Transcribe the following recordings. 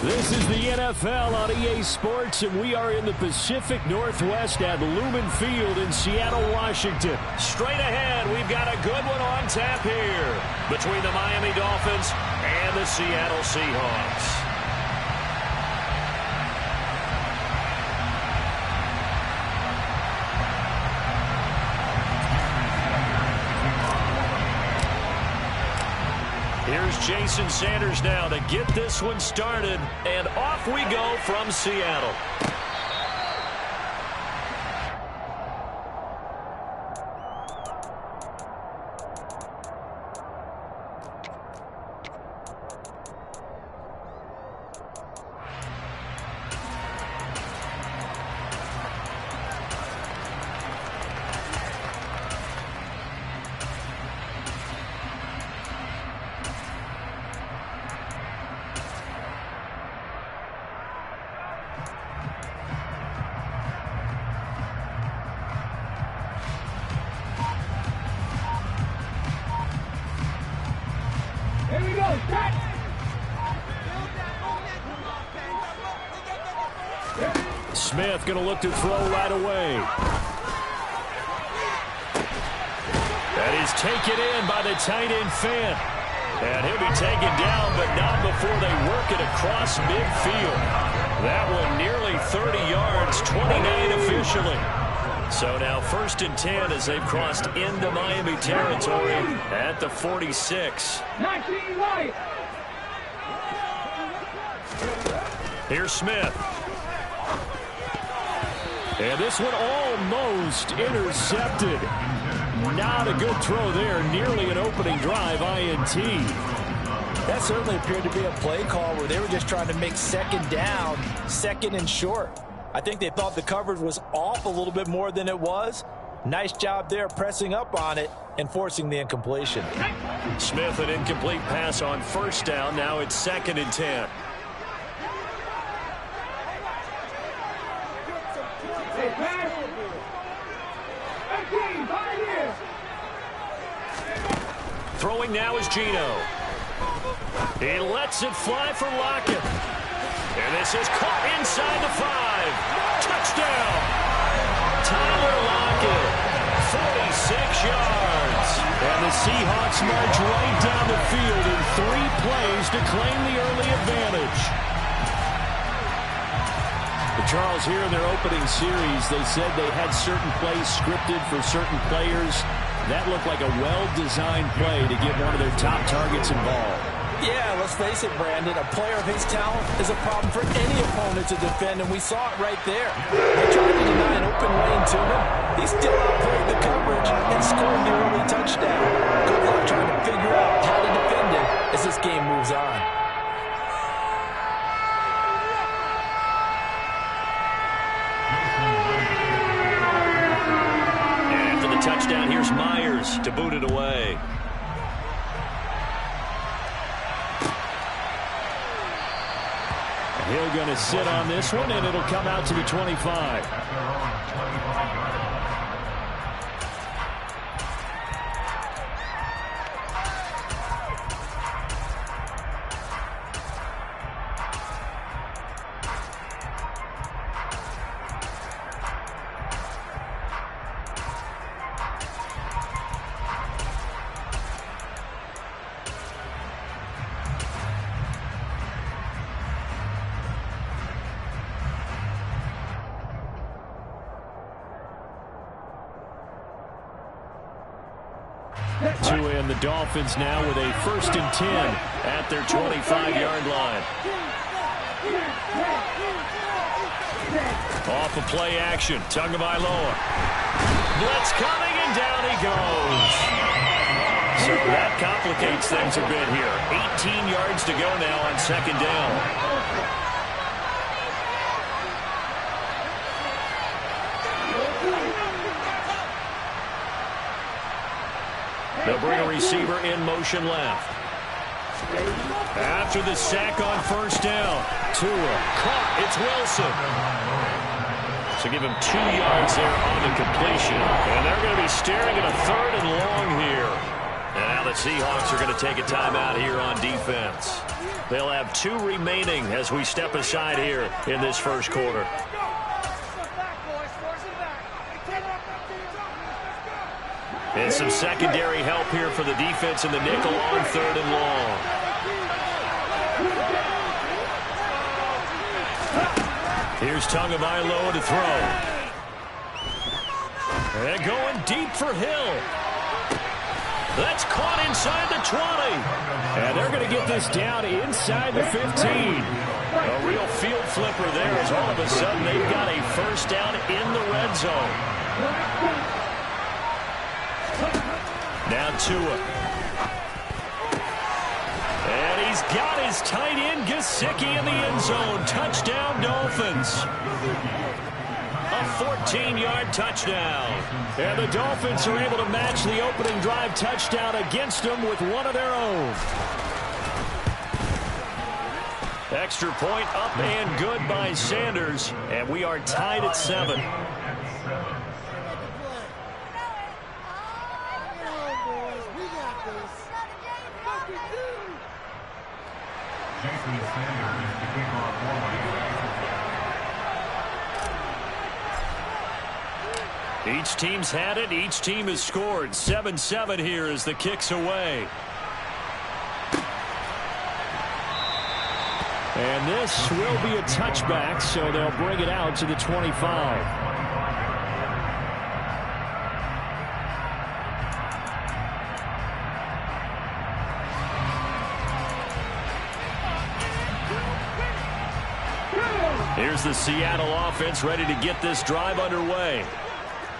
This is the NFL on EA Sports, and we are in the Pacific Northwest at Lumen Field in Seattle, Washington. Straight ahead, we've got a good one on tap here between the Miami Dolphins and the Seattle Seahawks. Here's Jason Sanders now to get this one started, and off we go from Seattle. Smith going to look to throw right away. That is taken in by the tight end Fant. And he'll be taken down, but not before they work it across midfield. That one nearly 30 yards, 29 officially. So now 1st and 10 as they've crossed into Miami territory at the 46. Here's Smith. And this one almost intercepted. Not a good throw there. Nearly an opening drive, INT. That certainly appeared to be a play call where they were just trying to make second down, second and short. I think they thought the coverage was off a little bit more than it was. Nice job there pressing up on it and forcing the incompletion. Smith, an incomplete pass on 1st down. Now it's 2nd and 10. Throwing now is Geno. He lets it fly for Lockett. And this is caught inside the 5. Touchdown. Tyler Lockett, 46 yards. And the Seahawks march right down the field in 3 plays to claim the early advantage. Charles, here in their opening series, they said they had certain plays scripted for certain players. That looked like a well-designed play to get one of their top targets involved. Yeah, let's face it, Brandon. A player of his talent is a problem for any opponent to defend, and we saw it right there. They tried to deny an open lane to him. He still outplayed the coverage and scored the early touchdown. Good luck trying to figure out how to defend him as this game moves on. Touchdown, here's Myers to boot it away. Hill going to sit on this one, and it'll come out to the 25. And the Dolphins now with a 1st and 10 at their 25-yard line. Off of play action, Tagovailoa. Blitz coming, and down he goes. So that complicates things a bit here. 18 yards to go now on 2nd down. They'll bring a receiver in motion left. After the sack on 1st down, Tua caught. It's Wilson. So give him 2 yards there on the completion. And they're going to be staring at a 3rd and long here. And Now the Seahawks are going to take a timeout here on defense. They'll have 2 remaining as we step aside here in this first quarter. And some secondary help here for the defense in the nickel on 3rd and long. Here's Tagovailoa to throw. And going deep for Hill. That's caught inside the 20. And they're going to get this down inside the 15. A real field flipper there as all of a sudden they've got a first down in the red zone. Now Tua. And he's got his tight end Gesicki in the end zone. Touchdown Dolphins. A 14-yard touchdown. And the Dolphins are able to match the opening drive touchdown against them with one of their own. Extra point up and good by Sanders. And we are tied at 7. Each team's had it. Each team has scored. 7-7 here as the kick's away. And this will be a touchback, so they'll bring it out to the 25. Here's the Seattle offense ready to get this drive underway.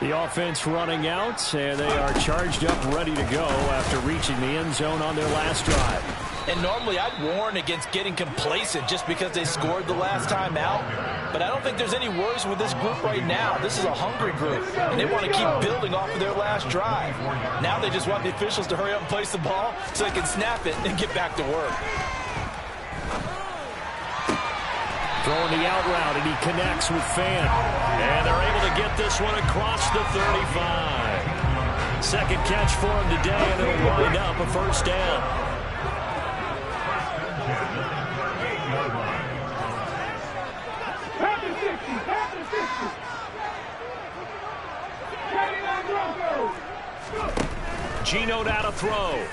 The offense running out, and they are charged up, ready to go after reaching the end zone on their last drive. And normally I'd warn against getting complacent just because they scored the last time out. But I don't think there's any worries with this group right now. This is a hungry group, and they want to keep building off of their last drive. Now they just want the officials to hurry up and place the ball so they can snap it and get back to work. Throwing the out route, and he connects with Fan. And they're able to get this one across the 35. Second catch for him today, and it'll wind up a first down. Geno now to throw.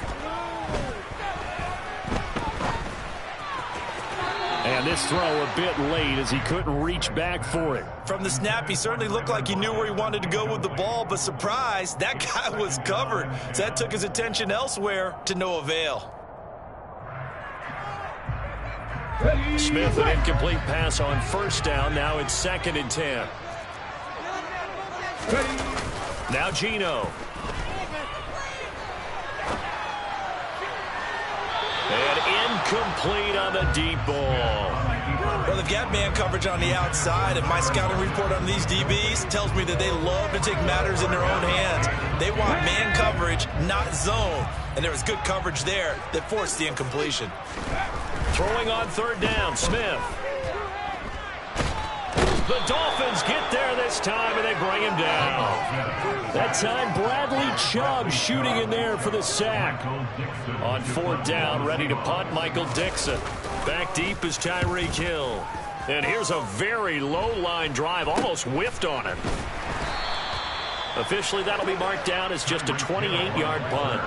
And this throw a bit late as he couldn't reach back for it. From the snap, he certainly looked like he knew where he wanted to go with the ball, but surprise, that guy was covered. So that took his attention elsewhere to no avail. Smith, an incomplete pass on first down. Now it's 2nd and 10. Now Geno. And incomplete on the deep ball. Well, they've got man coverage on the outside, and my scouting report on these DBs tells me that they love to take matters in their own hands. They want man coverage, not zone. And there was good coverage there that forced the incompletion. Throwing on 3rd down, Smith. The Dolphins get there this time, and they bring him down. That time, Bradley Chubb shooting in there for the sack. On 4th down, ready to punt, Michael Dixon. Back deep is Tyreek Hill. And here's a very low-line drive, almost whiffed on it. Officially, that'll be marked down as just a 28-yard punt.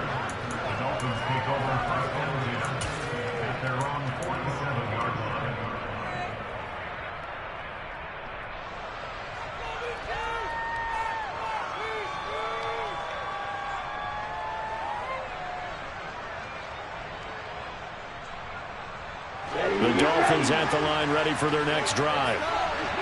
The Dolphins at the line ready for their next drive.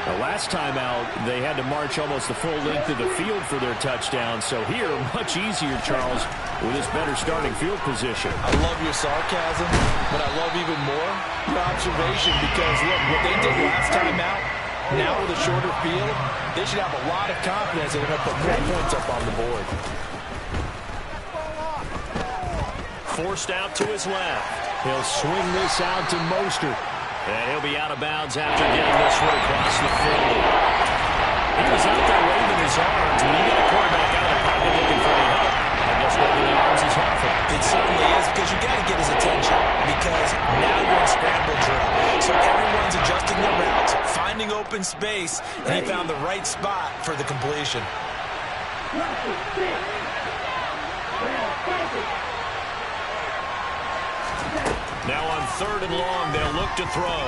The last time out, they had to march almost the full length of the field for their touchdown. So here, much easier, Charles, with this better starting field position. I love your sarcasm, but I love even more your observation because, look, what they did last time out, now with a shorter field, they should have a lot of confidence that they're going to put more points up on the board. Forced out to his left. He'll swing this out to Mostert. And he'll be out of bounds after getting this one across the 40. He was out there waving his arms. When you get a quarterback out of the pocket looking for any help, I guess waving the arms is helpful. It certainly open space, and he found the right spot for the completion. Now on 3rd and long, they'll look to throw.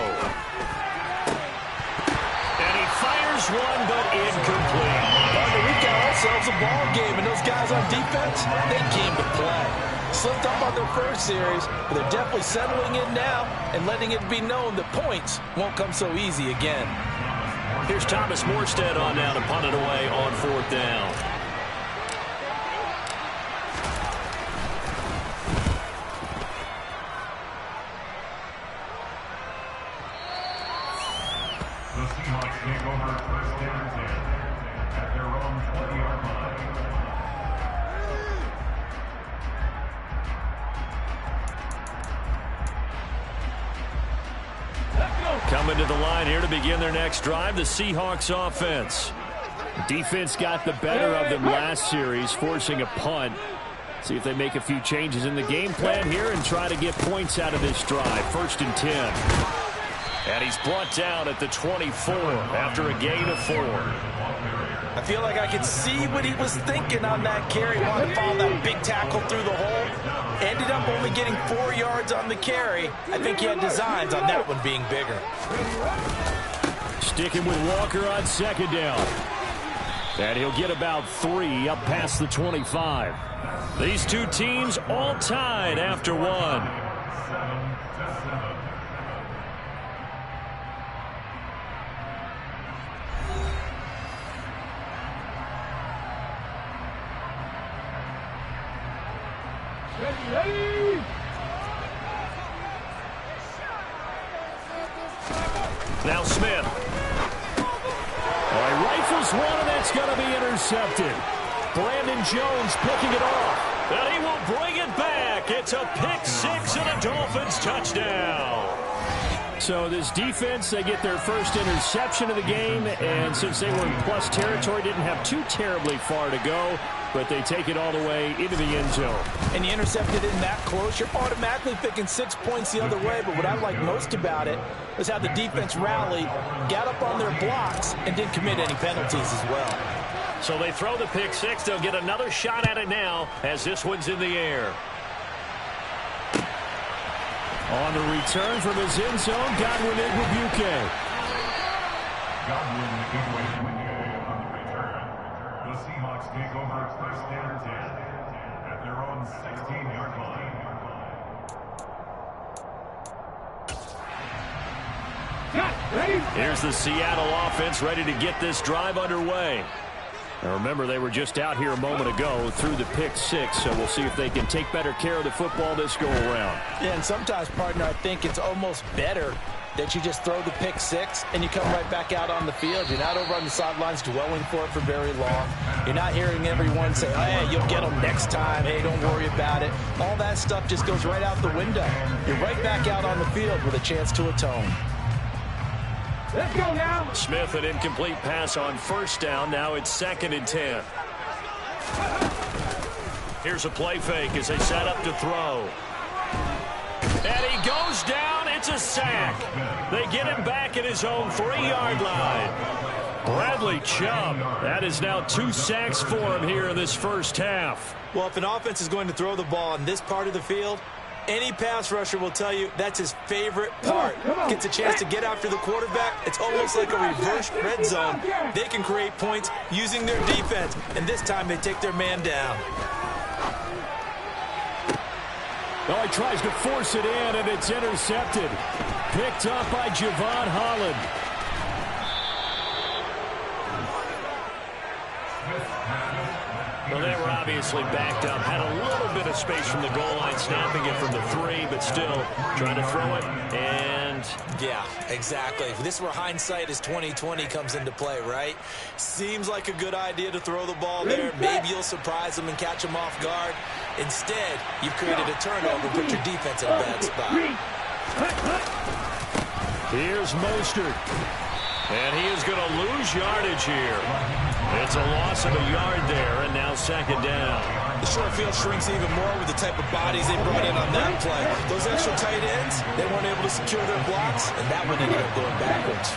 And he fires one, but incomplete. We've got ourselves a ball game, and those guys on defense, they came to play. Slipped up on their first series, but they're definitely settling in now and letting it be known that points won't come so easy again. Here's Thomas Morstead on now to punt it away on 4th down. The Seahawks take over 1st and 10 at their own 20-yard line. Coming to the line here to begin their next drive, the Seahawks offense. Defense got the better of them last series, forcing a punt. See if they make a few changes in the game plan here and try to get points out of this drive. 1st and 10. And he's brought down at the 24 after a gain of 4. I feel like I could see what he was thinking on that carry. Wanted to follow that big tackle through the hole. Ended up only getting 4 yards on the carry. I think he had designs on that one being bigger. Sticking with Walker on 2nd down. And he'll get about 3 up past the 25. These two teams all tied after 1. Now Smith. He rifles one, and that's going to be intercepted. Brandon Jones picking it off. And he will bring it back. It's a pick 6 and a Dolphins touchdown. So this defense, they get their first interception of the game, and since they were in plus territory, didn't have too terribly far to go, but they take it all the way into the end zone. And you intercepted it in that close, you're automatically picking 6 points the other way, but what I like most about it was how the defense rallied, got up on their blocks, and didn't commit any penalties as well. So they throw the pick 6. They'll get another shot at it now as this one's in the air. On the return from his end zone, Godwin Igwebuike. Godwin Igwebuike on the return. The Seahawks take over 1st and 10 at their own 16-yard line. Here's the Seattle offense ready to get this drive underway. Now remember, they were just out here a moment ago through the pick 6, so we'll see if they can take better care of the football this go around. Yeah, and sometimes, partner, I think it's almost better that you just throw the pick 6 and you come right back out on the field. You're not over on the sidelines dwelling for it for very long. You're not hearing everyone say, oh, hey, you'll get them next time. Hey, don't worry about it. All that stuff just goes right out the window. You're right back out on the field with a chance to atone. Let's go now. Smith, an incomplete pass on 1st down. Now it's 2nd and 10. Here's a play fake as they set up to throw. And he goes down. It's a sack. They get him back at his own 3-yard line. Bradley Chubb. That is now 2 sacks for him here in this first half. Well, if an offense is going to throw the ball on this part of the field, any pass rusher will tell you that's his favorite part. Gets a chance to get after the quarterback. It's almost like a reverse red zone. They can create points using their defense, and this time they take their man down. Well, he tries to force it in, and it's intercepted. Picked up by Javon Holland. Well, they were obviously backed up, had a little bit of space from the goal line, snapping it from the 3, but still trying to throw it, and... Yeah, exactly. If this were hindsight as 2020 comes into play, right? Seems like a good idea to throw the ball there. Maybe you'll surprise them and catch them off guard. Instead, you've created a turnover and put your defense in a bad spot. Here's Mostert. And he is going to lose yardage here. It's a loss of a yard there, and now 2nd down. The short field shrinks even more with the type of bodies they brought in on that play. Those extra tight ends, they weren't able to secure their blocks, and that one ended up going backwards.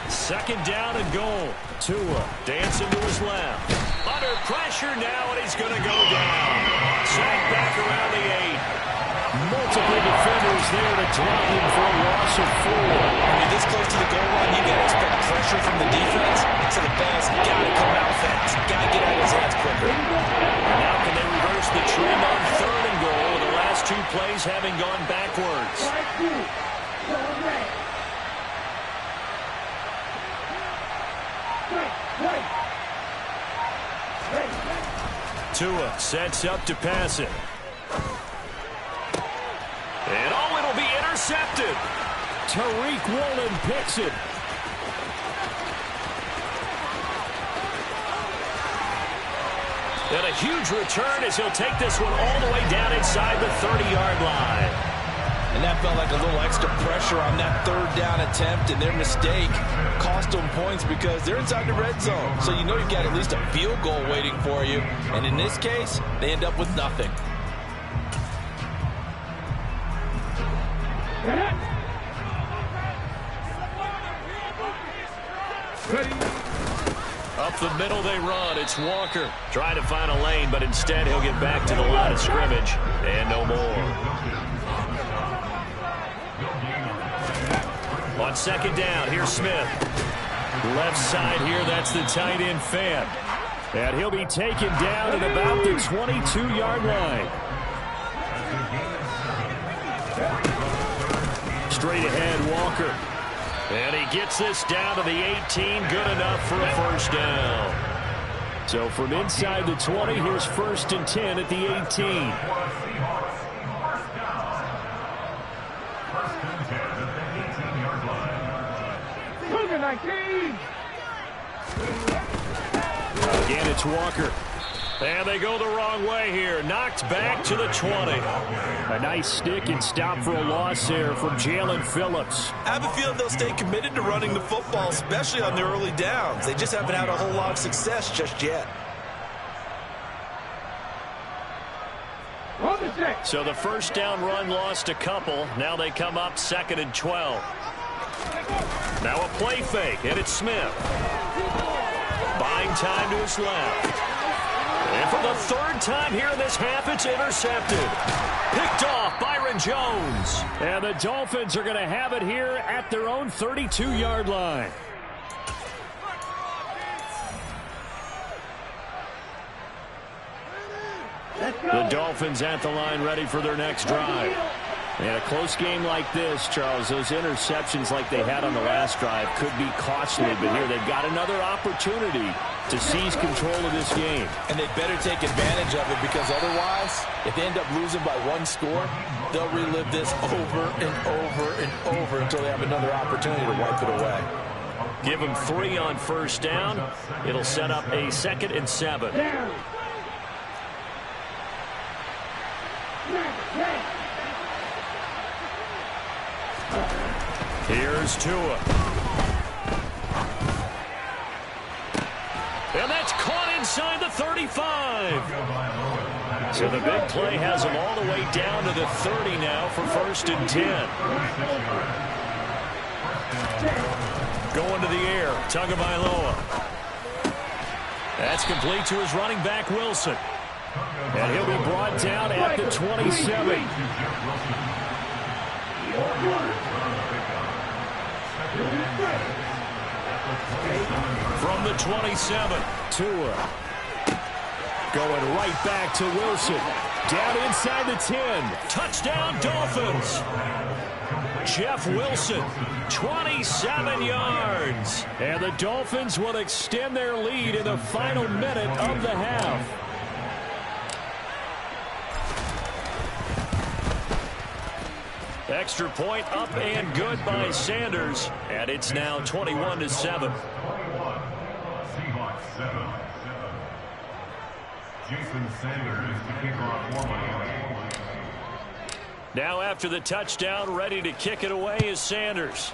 Second down and goal. Tua dancing to his left. Under pressure now, and he's going to go down. Sacked back around the 8. Multiple defenders there to drop him for a loss of 4. When you're this close to the goal line, you got to expect pressure from the defense. So the fans got to come out fast. Got to get out of his hands quicker. Now can they reverse the trend on third and goal with the last 2 plays having gone backwards? Tua sets up to pass it. And oh, it'll be intercepted. Tariq Woolen picks it. And a huge return as he'll take this one all the way down inside the 30-yard line. And that felt like a little extra pressure on that third down attempt, and their mistake cost them points because they're inside the red zone. So you know you've got at least a field goal waiting for you. And in this case, they end up with nothing. Up the middle they run. It's Walker trying to find a lane, but instead he'll get back to the line of scrimmage. And no more. On second down, here's Smith. Left side here, that's the tight end Fan. And he'll be taken down at about the 22-yard line. Straight ahead, Walker. And he gets this down to the 18, good enough for a first down. So from inside the 20, here's 1st and 10 at the 18. Again, it's Walker. And they go the wrong way here. Knocked back to the 20. A nice stick and stop for a loss there from Jalen Phillips. I have a feeling they'll stay committed to running the football, especially on their early downs. They just haven't had a whole lot of success just yet. So the first down run lost a couple. Now they come up 2nd and 12. Now a play fake, and it's Smith. Buying time to his left. And for the 3rd time here in this half, it's intercepted. Picked off Byron Jones. And the Dolphins are going to have it here at their own 32-yard line. The Dolphins at the line ready for their next drive. In a close game like this, Charles, those interceptions like they had on the last drive could be costly, but here they've got another opportunity to seize control of this game. And they better take advantage of it because otherwise, if they end up losing by 1 score, they'll relive this over and over and over until they have another opportunity to wipe it away. Give them 3 on first down. It'll set up a 2nd and 7. Here's Tua. And that's caught inside the 35. So the big play has him all the way down to the 30 now for 1st and 10. Going to the air, Tagovailoa. That's complete to his running back, Wilson. And he'll be brought down at the 27. From the 27, Tua. Going right back to Wilson. Down inside the 10. Touchdown, Dolphins. Jeff Wilson, 27 yards. And the Dolphins will extend their lead in the final minute of the half. Extra point up and good by Sanders. And it's now 21-7. Jason Sanders to kick off formally. Now after the touchdown, ready to kick it away is Sanders.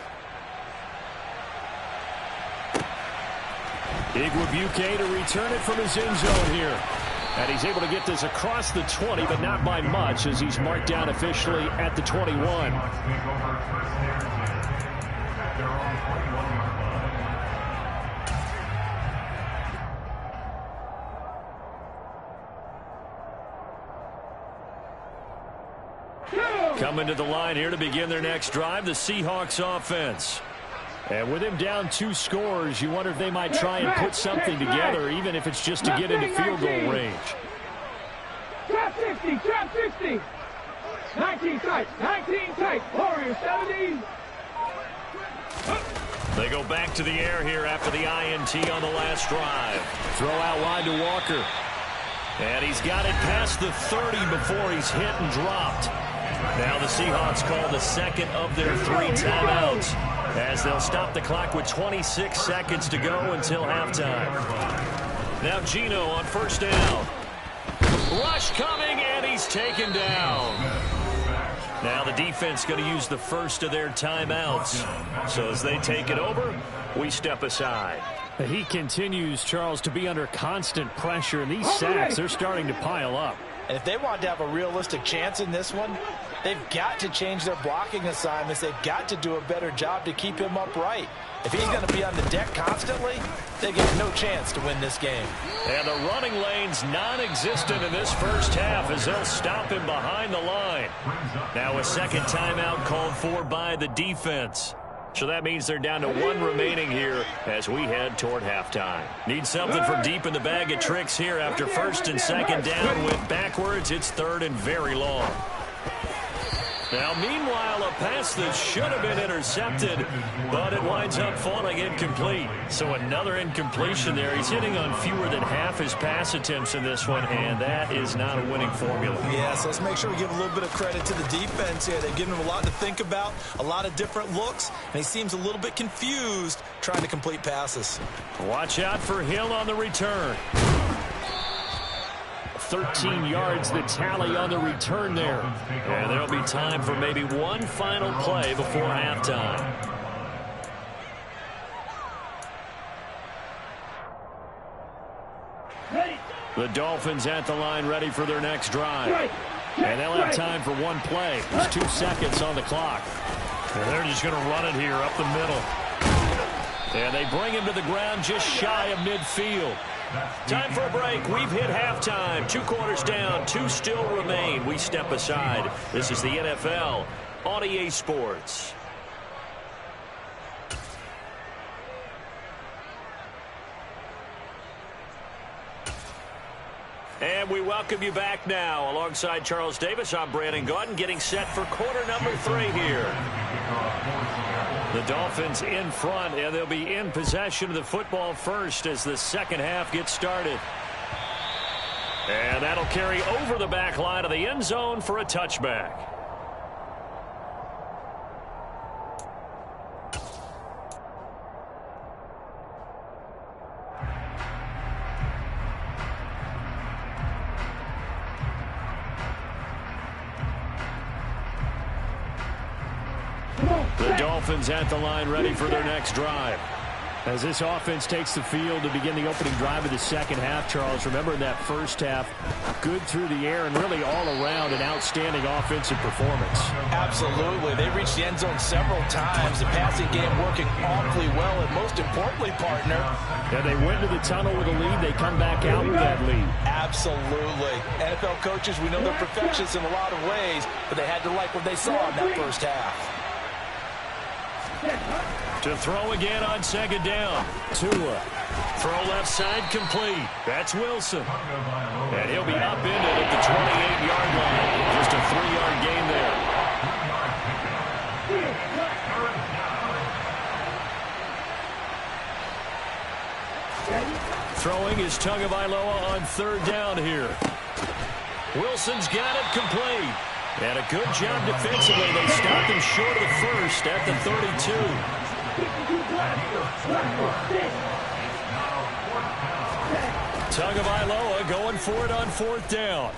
Igwebuike to return it from his end zone here. And he's able to get this across the 20, but not by much as he's marked down officially at the 21. Coming to the line here to begin their next drive, the Seahawks offense. And with him down 2 scores, you wonder if they might try and put something together, even if it's just to get into field goal range. Trap 60, trap 60. 19 tight, Warriors 70. They go back to the air here after the INT on the last drive. Throw out wide to Walker. And he's got it past the 30 before he's hit and dropped. Now the Seahawks call the second of their 3 timeouts, as they'll stop the clock with 26 seconds to go until halftime. Now Geno on first down. Rush coming, and he's taken down. Now the defense going to use the first of their timeouts. So as they take it over, we step aside. He continues, Charles, to be under constant pressure, and these sacks are starting to pile up. And if they want to have a realistic chance in this one, they've got to change their blocking assignments. They've got to do a better job to keep him upright. If he's going to be on the deck constantly, they get no chance to win this game. And the running lane's non-existent in this first half as they'll stop him behind the line. Now a second timeout called for by the defense. So that means they're down to 1 remaining here as we head toward halftime. Need something for deep in the bag of tricks here after first and second down. With backwards, it's third and very long. Now, meanwhile, a pass that should have been intercepted, but it winds up falling incomplete. So another incompletion there. He's hitting on fewer than half his pass attempts in this one, and that is not a winning formula. Yes, let's make sure we give a little bit of credit to the defense here. They've given him a lot to think about, a lot of different looks, and he seems a little bit confused trying to complete passes. Watch out for Hill on the return. 13 yards the tally on the return there. And there'll be time for maybe one final play before halftime. The Dolphins at the line ready for their next drive. And they'll have time for one play. There's 2 seconds on the clock. And they're just going to run it here up the middle. And they bring him to the ground just shy of midfield. Time for a break. We've hit halftime. 2 quarters down. 2 still remain. We step aside. This is the NFL on EA Sports. And we welcome you back now. Alongside Charles Davis, I'm Brandon Gaudin, getting set for quarter number 3 here. The Dolphins in front, and they'll be in possession of the football first as the second half gets started. And that'll carry over the back line of the end zone for a touchback. The Dolphins at the line ready for their next drive. As this offense takes the field to begin the opening drive of the second half, Charles, remember in that first half, good through the air and really all around an outstanding offensive performance. Absolutely. They reached the end zone several times. The passing game working awfully well, and most importantly, partner. Yeah, they went to the tunnel with a lead. They come back out with that lead. Absolutely. NFL coaches, we know they're perfectionists in a lot of ways, but they had to like what they saw in that first half. To throw again on second down. Tua. Throw left side complete. That's Wilson. And he'll be upended at the 28-yard line. Just a 3-yard gain there. Throwing is Tagovailoa on third down here. Wilson's got it complete. And a good job defensively. They stopped him short of the first at the 32. Tagovailoa going for it on fourth down.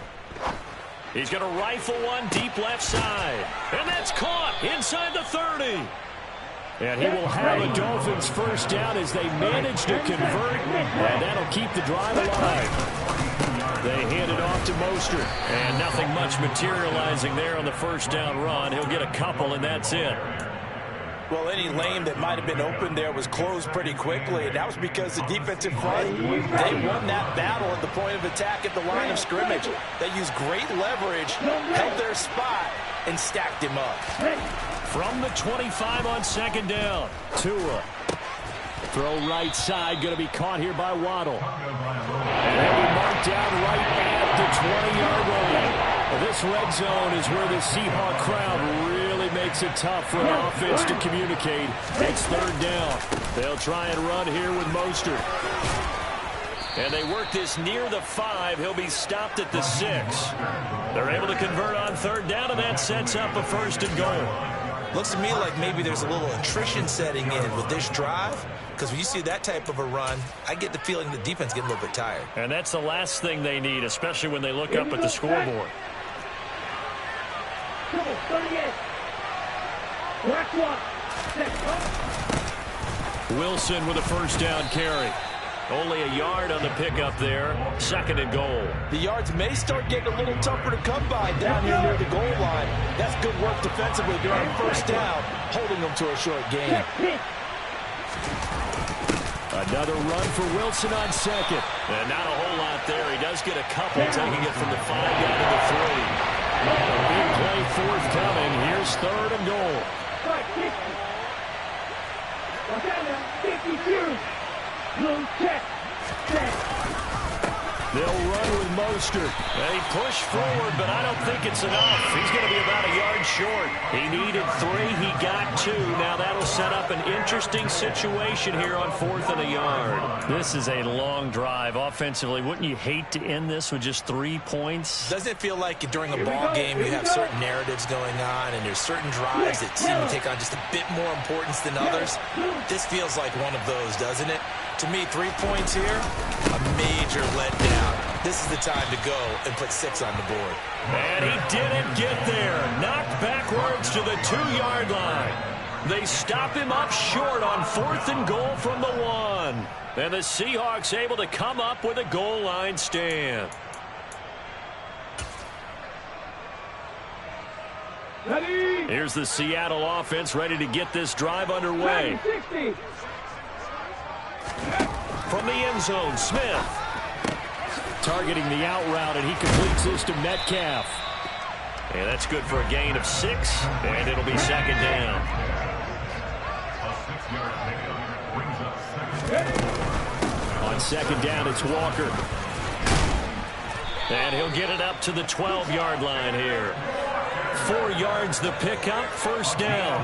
He's going to rifle one deep left side. And that's caught inside the 30. And he will have a Dolphins first down as they manage to convert. And that'll keep the drive alive. They hand it off to Mostert. And nothing much materializing there on the first down run. He'll get a couple, and that's it. Well, any lane that might have been open there was closed pretty quickly, and that was because the defensive front, they won that battle at the point of attack at the line of scrimmage. They used great leverage, held their spot, and stacked him up. From the 25 on second down. Tua. Throw right side, going to be caught here by Waddle. And he'll be marked down right at the 20-yard line. Well, this red zone is where the Seahawk crowd really makes it tough for an offense to communicate. It's third down. They'll try and run here with Mostert. And they work this near the 5. He'll be stopped at the 6. They're able to convert on third down, and that sets up a first and goal. Looks to me like maybe there's a little attrition setting in with this drive, because when you see that type of a run, I get the feeling the defense getting a little bit tired. And that's the last thing they need, especially when they look up at the scoreboard. 38. Black one. Wilson with a first down carry. Only a yard on the pickup there. Second and goal. The yards may start getting a little tougher to come by down here near the goal line. That's good work defensively during first down, holding them to a short gain. Another run for Wilson on second. And not a whole lot there. He does get a couple, taking it from the 5 down to the 3. A big play forthcoming. Here's third and goal. 52. Blue check. They'll run with Mostert. And he pushed forward, but I don't think it's enough. He's going to be about a yard short. He needed 3. He got 2. Now that'll set up an interesting situation here on 4th and a yard. This is a long drive offensively. Wouldn't you hate to end this with just 3 points? Doesn't it feel like during a ball game you have certain narratives going on and there's certain drives that seem to take on just a bit more importance than others? This feels like one of those, doesn't it? To me, 3 points here, a major letdown. This is the time to go and put 6 on the board. And he didn't get there. Knocked backwards to the 2-yard line. They stop him up short on 4th and goal from the 1. And the Seahawks able to come up with a goal line stand. Ready. Here's the Seattle offense ready to get this drive underway. 60. From the end zone, Smith. Targeting the out route, and he completes this to Metcalf. And that's good for a gain of 6, and it'll be second down. On second down, it's Walker. And he'll get it up to the 12-yard line here. 4 yards the pickup, first down.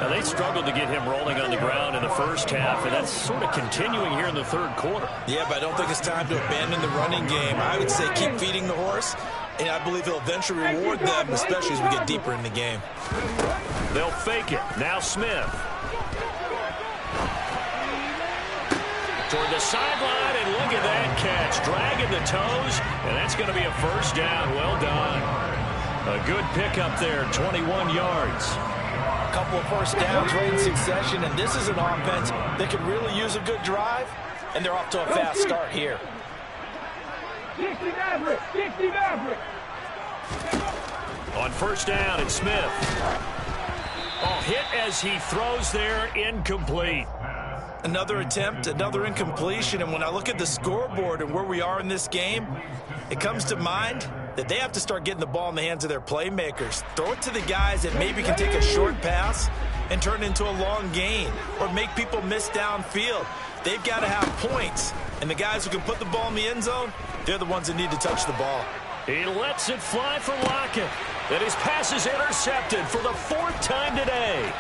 Now, they struggled to get him rolling on the ground in the first half, and that's sort of continuing here in the third quarter. Yeah, but I don't think it's time to abandon the running game. I would say keep feeding the horse, and I believe he'll eventually reward them, especially as we get deeper in the game. They'll fake it. Now Smith. Toward the sideline, and look at that catch. Dragging the toes, and that's going to be a first down. Well done. A good pickup there, 21 yards. A couple of first downs right in succession, and this is an offense that could really use a good drive, and they're off to a fast start here. 60 Maverick. 60 Maverick. On first down, it's Smith. Oh, hit as he throws there, incomplete. Another attempt, another incompletion, and when I look at the scoreboard and where we are in this game, it comes to mind that they have to start getting the ball in the hands of their playmakers. Throw it to the guys that maybe can take a short pass and turn it into a long gain or make people miss downfield. They've got to have points, and the guys who can put the ball in the end zone, they're the ones that need to touch the ball. He lets it fly for Lockett. And his pass is intercepted for the 4th time today.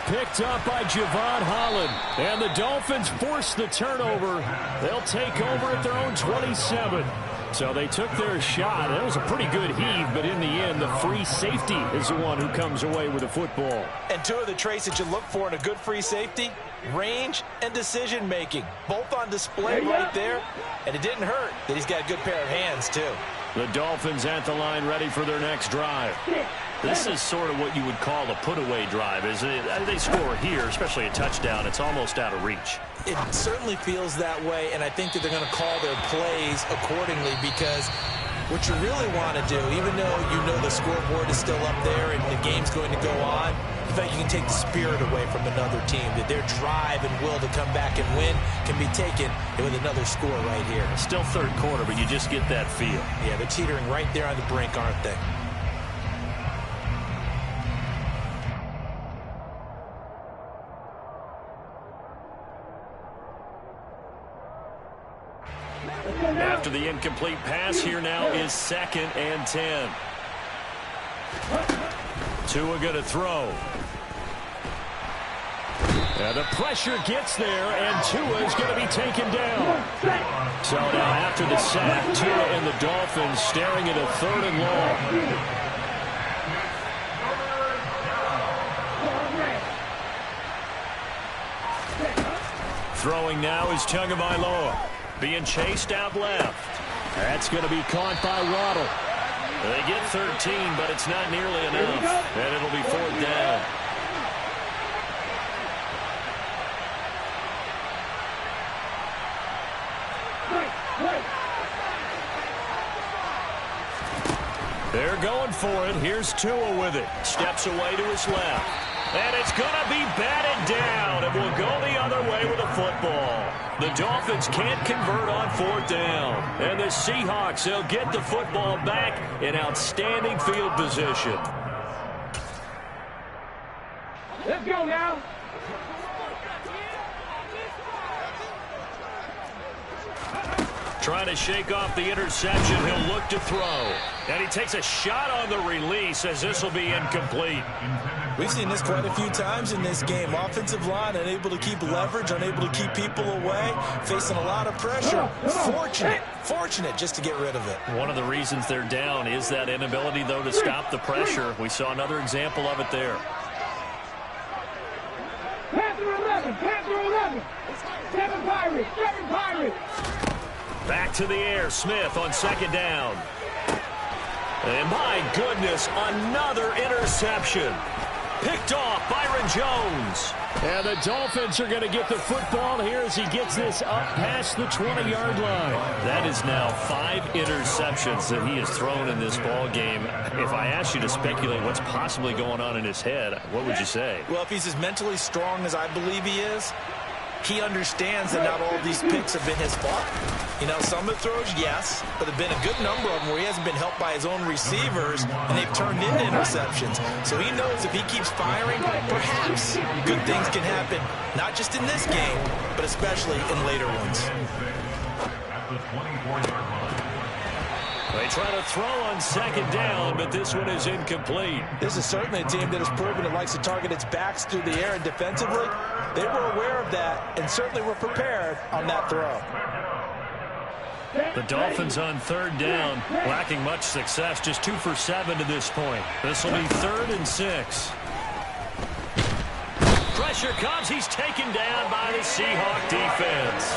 Picked up by Javon Holland. And the Dolphins force the turnover. They'll take over at their own 27. So they took their shot. That was a pretty good heave, but in the end, the free safety is the one who comes away with the football. And 2 of the traits that you look for in a good free safety, range and decision-making, both on display right there. And it didn't hurt that he's got a good pair of hands, too. The Dolphins at the line ready for their next drive. This is sort of what you would call a put-away drive. Is it? They score here, especially a touchdown. It's almost out of reach. It certainly feels that way, and I think that they're going to call their plays accordingly because what you really want to do, even though you know the scoreboard is still up there and the game's going to go on, in fact, you can take the spirit away from another team, that their drive and will to come back and win can be taken with another score right here. Still third quarter, but you just get that feel. Yeah, they're teetering right there on the brink, aren't they? after the incomplete pass. Here now is 2nd and 10. Tua going to throw. And the pressure gets there, and Tua is going to be taken down. So now after the sack, Tua and the Dolphins staring at a 3rd and long. Throwing now is Tagovailoa. Being chased out left. That's going to be caught by Waddle. They get 13, but it's not nearly enough. And it'll be 4th down. They're going for it. Here's Tua with it. Steps away to his left. And it's going to be batted down. It will go the other way with the football. The Dolphins can't convert on 4th down. And the Seahawks, they'll get the football back in outstanding field position. Let's go now. Trying to shake off the interception. He'll look to throw. And he takes a shot on the release as this will be incomplete. We've seen this quite a few times in this game. Offensive line unable to keep leverage, unable to keep people away, facing a lot of pressure. Fortunate just to get rid of it. One of the reasons they're down is that inability, though, to stop the pressure. We saw another example of it there. Panther 11, Panther 11. 7 Pirates, 7 Pirates. Back to the air. Smith on 2nd down. And my goodness, another interception. Picked off Byron Jones. And the Dolphins are going to get the football here as he gets this up past the 20-yard line. That is now 5 interceptions that he has thrown in this ball game. If I asked you to speculate what's possibly going on in his head, what would you say? Well, if he's as mentally strong as I believe he is, he understands that not all of these picks have been his fault. You know, some of the throws, yes, but there have been a good number of them where he hasn't been helped by his own receivers, and they've turned into interceptions. So he knows if he keeps firing, perhaps good things can happen, not just in this game, but especially in later ones. At the 24-yard line. They try to throw on 2nd down, but this one is incomplete. This is certainly a team that has proven it likes to target its backs through the air, and defensively, they were aware of that and certainly were prepared on that throw. The Dolphins on 3rd down, lacking much success, just 2 for 7 to this point. This will be 3rd and 6. Pressure comes. He's taken down by the Seahawk defense.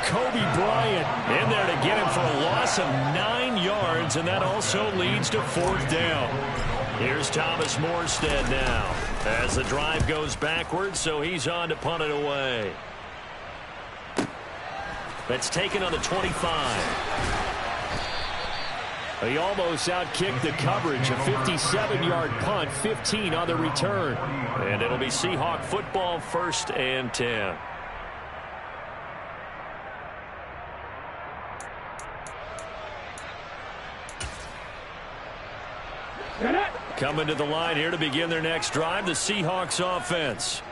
Kobe Bryant in there to get him for a loss of 9 yards, and that also leads to 4th down. Here's Thomas Morstead now as the drive goes backwards, so he's on to punt it away. That's taken on the 25. He almost outkicked the coverage. A 57-yard punt, 15 on the return. And it'll be Seahawk football, 1st and 10. Coming to the line here to begin their next drive, the Seahawks offense.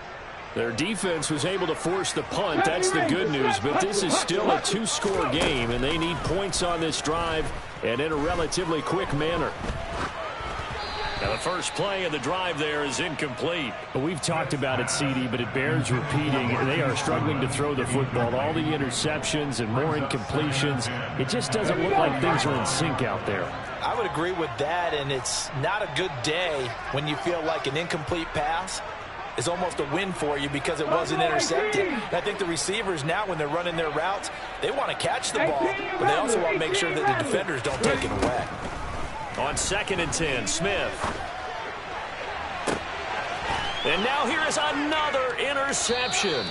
Their defense was able to force the punt. That's the good news, but this is still a 2-score game, and they need points on this drive and in a relatively quick manner. Now the first play of the drive there is incomplete. We've talked about it, CD, but it bears repeating. They are struggling to throw the football. All the interceptions and more incompletions. It just doesn't look like things are in sync out there. I would agree with that, and it's not a good day when you feel like an incomplete pass is almost a win for you because it wasn't intercepted. And I think the receivers now, when they're running their routes, they want to catch the ball, but they also want to make sure that the defenders don't take it away. On 2nd and 10, Smith. And now here is another interception.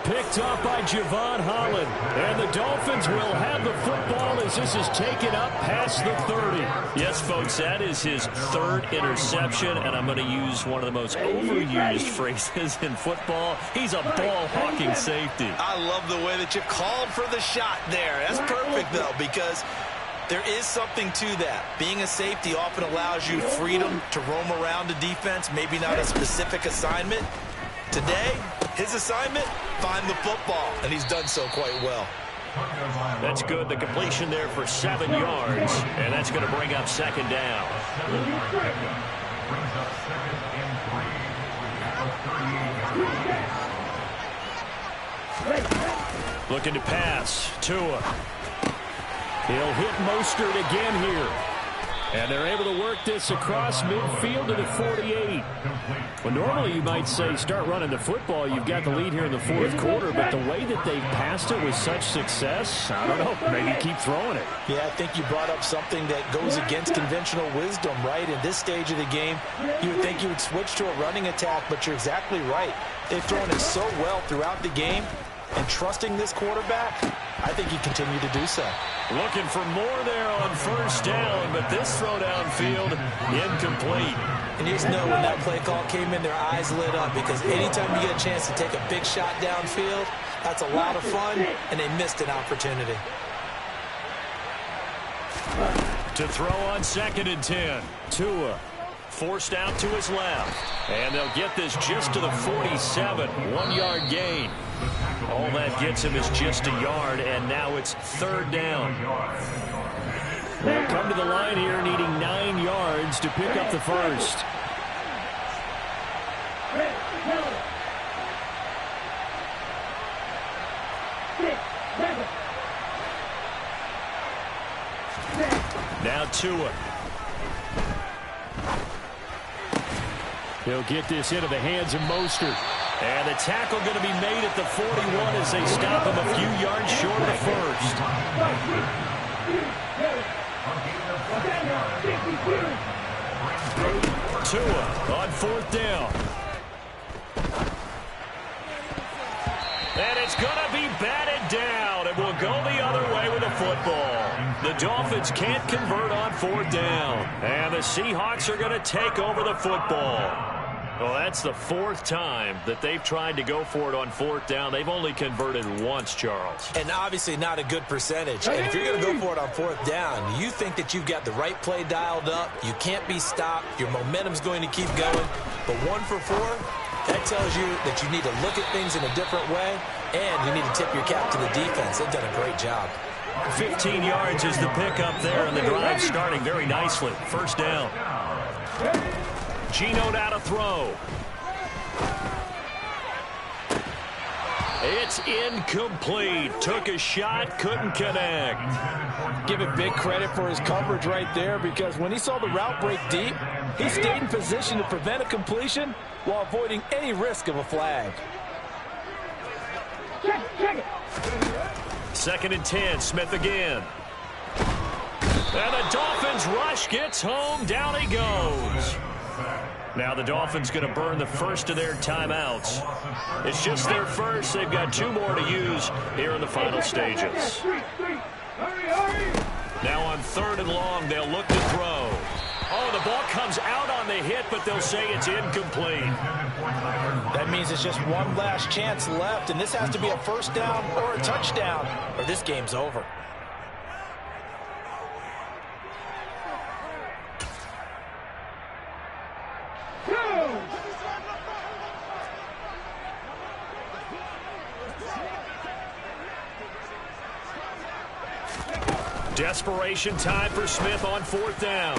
Picked off by Javon Holland. And the Dolphins will have the football as this is taken up past the 30. Yes, folks, that is his 3rd interception, and I'm going to use one of the most overused phrases in football. He's a ball-hawking safety. I love the way that you called for the shot there. That's perfect, though, because there is something to that. Being a safety often allows you freedom to roam around the defense, maybe not a specific assignment. Today, his assignment, find the football, and he's done so quite well. That's good. The completion there for 7 yards, and that's going to bring up second down. Brings up 2nd and 3 at the 38. Looking to pass. Tua. He'll hit Mostert again here. And they're able to work this across midfield to the 48. Well, normally you might say start running the football. You've got the lead here in the fourth quarter, but the way that they've passed it with such success, I don't know, maybe keep throwing it. Yeah, I think you brought up something that goes against conventional wisdom, right? In this stage of the game, you would think you would switch to a running attack, but you're exactly right. They've thrown it so well throughout the game, and trusting this quarterback, I think you continue to do so. Looking for more there on first down, but this throw downfield incomplete. And you just know when that play call came in, their eyes lit up, because anytime you get a chance to take a big shot downfield, that's a lot of fun, and they missed an opportunity. To throw on 2nd and 10. Tua forced out to his left. And they'll get this just to the 47. 1-yard gain. All that gets him is just a yard, and now it's 3rd down. They'll come to the line here needing 9 yards to pick up the first. Now Tua. He'll get this into the hands of Mostert. And the tackle going to be made at the 41 as they stop him a few yards short of the first. Tua on 4th down. And it's going to be batted down, and we'll go the other way with the football. The Dolphins can't convert on 4th down, and the Seahawks are going to take over the football. Well, that's the 4th time that they've tried to go for it on 4th down. They've only converted once, Charles. And obviously not a good percentage. And if you're going to go for it on 4th down, you think that you've got the right play dialed up. You can't be stopped. Your momentum's going to keep going. But 1 for 4, that tells you that you need to look at things in a different way, and you need to tip your cap to the defense. They've done a great job. 15 yards is the pickup there, and the drive starting very nicely. 1st down. Geno now to throw. It's incomplete. Took a shot, couldn't connect. Give it big credit for his coverage right there, because when he saw the route break deep, he stayed in position to prevent a completion while avoiding any risk of a flag. Check it. 2nd and 10, Smith again. And the Dolphins rush gets home, down he goes. Now the Dolphins going to burn the first of their timeouts. It's just their first. They've got 2 more to use here in the final stages. Now on 3rd and long, they'll look to throw. Oh, the ball comes out on the hit, but they'll say it's incomplete. That means it's just one last chance left, and this has to be a 1st down or a touchdown, or this game's over. Desperation time for Smith on 4th down.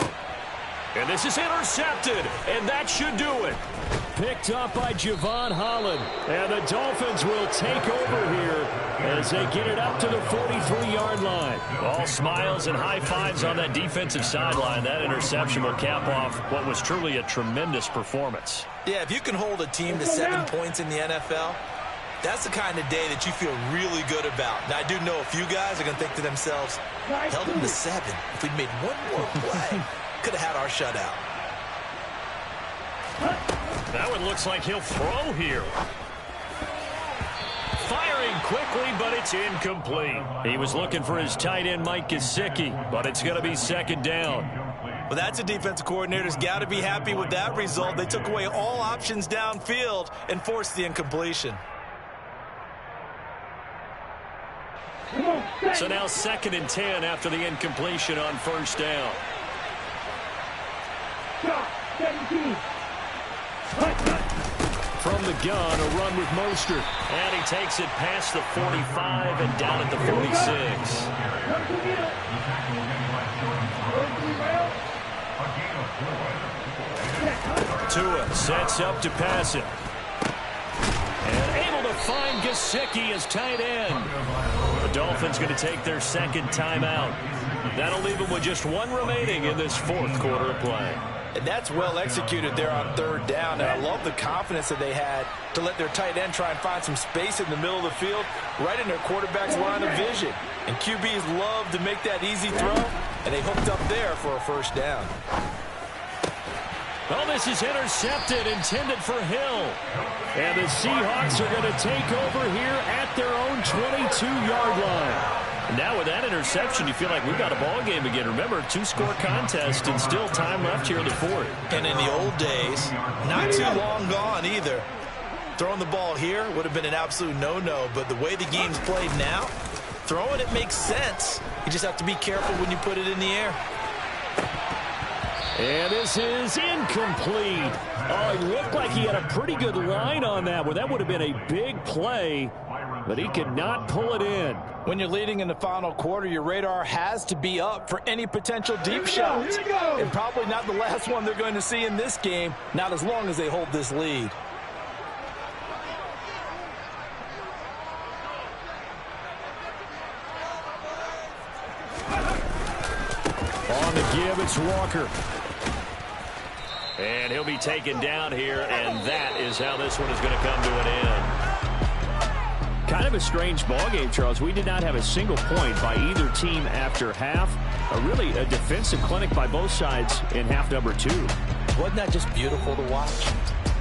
And this is intercepted, and that should do it. Picked up by Javon Holland. And the Dolphins will take over here as they get it up to the 43-yard line. All smiles and high fives on that defensive sideline. That interception will cap off what was truly a tremendous performance. Yeah, if you can hold a team to 7 points in the NFL, that's the kind of day that you feel really good about. Now, I do know a few guys are going to think to themselves, held them to 7. If we'd made one more play, could have had our shutout. That one looks like he'll throw here. Firing quickly, but it's incomplete. He was looking for his tight end, Mike Gesicki, but it's going to be 2nd down. Well, that's a defensive coordinator's got to be happy with that result. They took away all options downfield and forced the incompletion. So now 2nd and 10 after the incompletion on 1st down. from the gun, a run with Mostert. And he takes it past the 45 and down at the 46. Tua sets up to pass it. And able to find Gesicki as tight end. The Dolphins going to take their second timeout. That'll leave them with just one remaining in this fourth quarter of play. And that's well executed there on third down. And I love the confidence that they had to let their tight end try and find some space in the middle of the field, right in their quarterback's line of vision. And QBs love to make that easy throw, and they hooked up there for a first down. Oh, this is intercepted, intended for Hill. And the Seahawks are going to take over here at their own 22-yard line. Now with that interception, you feel like we've got a ball game again. Remember, two-score contest and still time left here in the fourth. And in the old days, not too long gone either. Throwing the ball here would have been an absolute no-no, but the way the game's played now, throwing it makes sense. You just have to be careful when you put it in the air. And this is incomplete. Oh, it looked like he had a pretty good line on that one. That would have been a big play, but he could not pull it in. When you're leading in the final quarter, your radar has to be up for any potential deep shots. And probably not the last one they're going to see in this game, not as long as they hold this lead. On the give, it's Walker. And he'll be taken down here, and that is how this one is going to come to an end. Kind of a strange ball game, Charles. We did not have a single point by either team after half. Really a defensive clinic by both sides in half number 2. Wasn't that just beautiful to watch?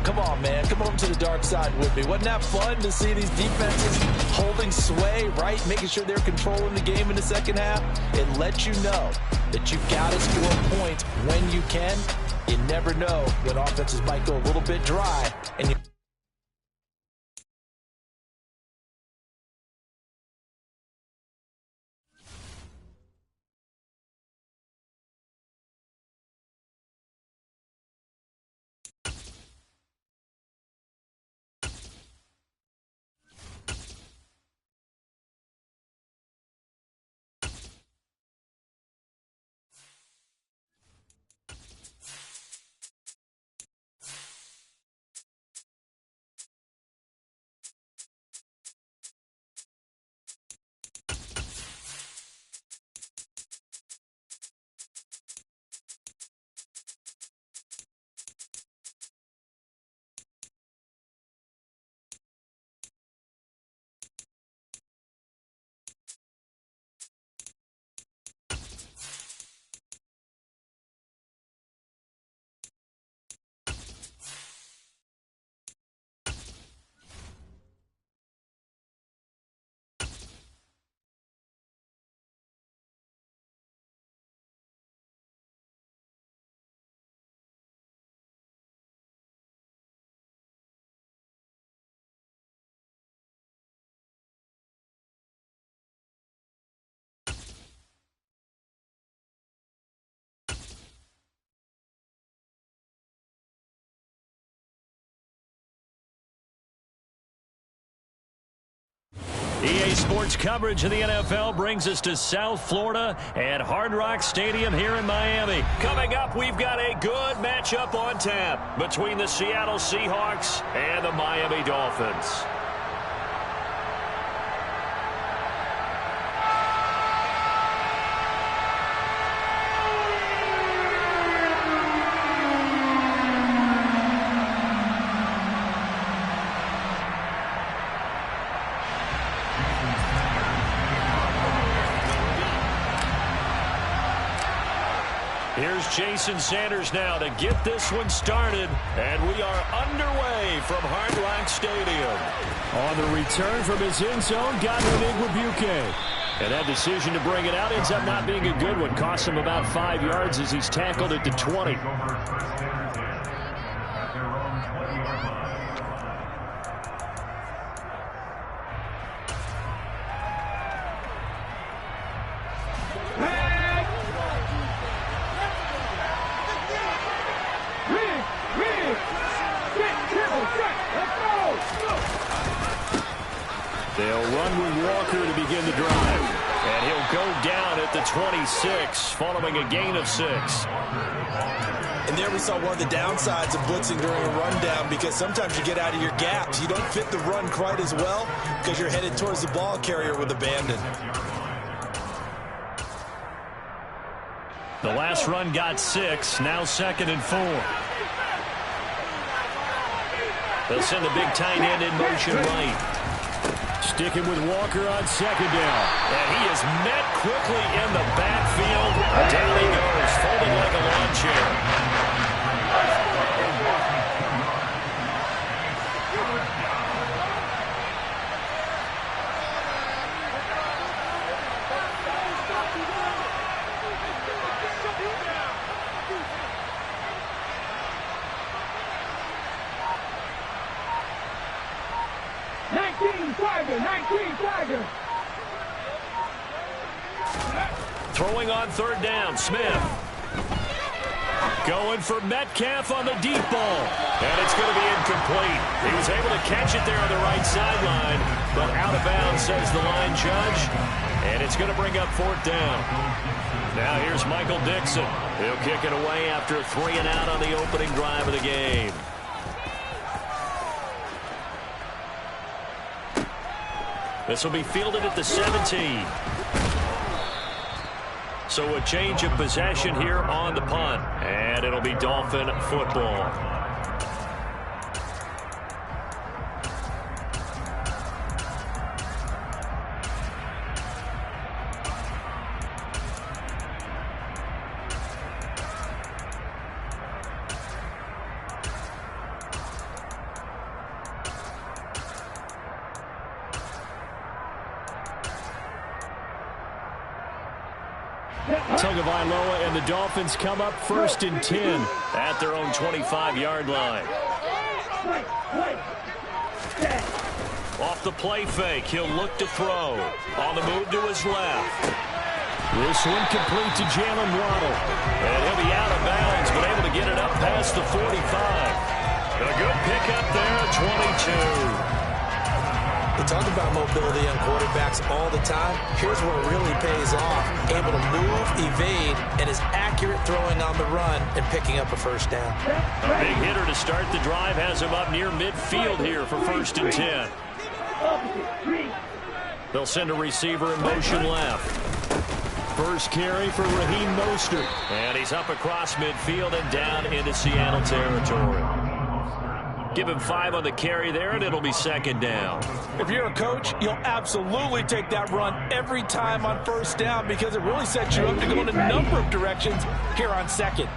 Come on, man. Come over to the dark side with me. Wasn't that fun to see these defenses holding sway, right? Making sure they're controlling the game in the second half. It lets you know that you've got to score points when you can. You never know when offenses might go a little bit dry. And you EA Sports coverage of the NFL brings us to South Florida at Hard Rock Stadium here in Miami. Coming up, we've got a good matchup on tap between the Seattle Seahawks and the Miami Dolphins. Here's Jason Sanders now to get this one started, and we are underway from Hard Rock Stadium. On the return from his end zone, Godwin Igwebuike. And that decision to bring it out ends up not being a good one. Costs him about 5 yards as he's tackled it to 20. run with Walker to begin the drive. And he'll go down at the 26 following a gain of 6. And there we saw one of the downsides of blitzing during a rundown, because sometimes you get out of your gaps. You don't fit the run quite as well because you're headed towards the ball carrier with abandon. The last run got 6, now 2nd and 4. They'll send the big tight end in motion right. Sticking with Walker on 2nd down. And he is met quickly in the backfield. Down he goes, folding like a lawn chair. Tiger. Throwing on 3rd down, Smith. Going for Metcalf on the deep ball. And it's going to be incomplete. He was able to catch it there on the right sideline, but out of bounds, says the line judge. And it's going to bring up 4th down. Now here's Michael Dixon. He'll kick it away after a 3 and out on the opening drive of the game. This will be fielded at the 17. So a change of possession here on the punt. And it'll be Dolphin football. Tagovailoa and the Dolphins come up 1st and 10 at their own 25-yard line. Off the play fake, he'll look to throw. On the move to his left. This one complete to Jalen Waddle. And he'll be out of bounds, but able to get it up past the 45. A good pickup there at 22. We talk about mobility on quarterbacks all the time. Here's where it really pays off. Able to move, evade, and is accurate throwing on the run and picking up a 1st down. A big hitter to start the drive has him up near midfield here for 1st and 10. They'll send a receiver in motion left. First carry for Raheem Mostert. And he's up across midfield and down into Seattle territory. Give him 5 on the carry there, and it'll be 2nd down. If you're a coach, you'll absolutely take that run every time on 1st down because it really sets you up to go in a number of directions here on 2nd.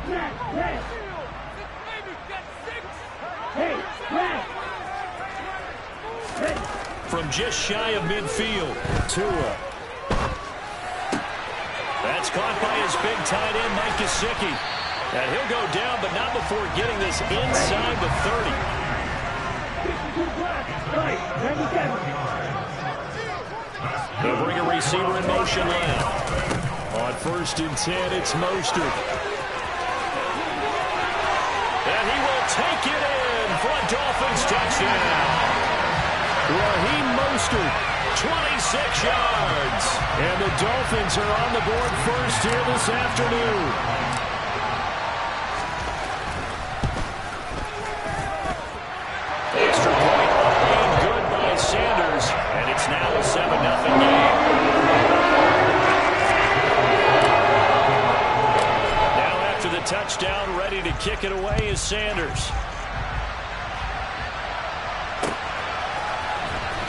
From just shy of midfield, Tua. That's caught by his big tight end, Mike Gesicki. And he'll go down, but not before getting this inside the 30. They'll bring a receiver in motion left. On 1st and 10, it's Mostert. And he will take it in for a Dolphins touchdown. Raheem Mostert, 26 yards. And the Dolphins are on the board first here this afternoon. Extra point made good by Sanders, and it's now a 7-0 game. Now after the touchdown, ready to kick it away is Sanders.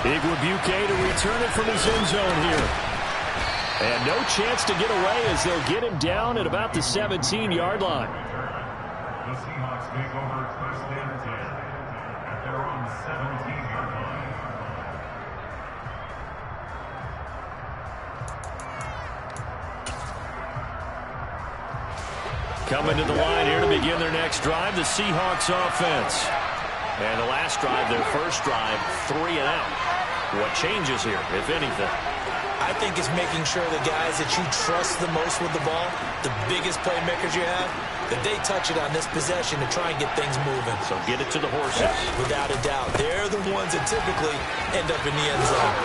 Igwebuike to return it from his end zone here. And no chance to get away as they'll get him down at about the 17-yard line. The Seahawks take over 1st and 10 at their own 17-yard line. Coming to the line here to begin their next drive, the Seahawks offense. And the last drive, their first drive, 3 and out. What changes here, if anything? I think it's making sure the guys that you trust the most with the ball, the biggest playmakers you have, that they touch it on this possession to try and get things moving. So get it to the horses. Without a doubt. They're the ones that typically end up in the end zone.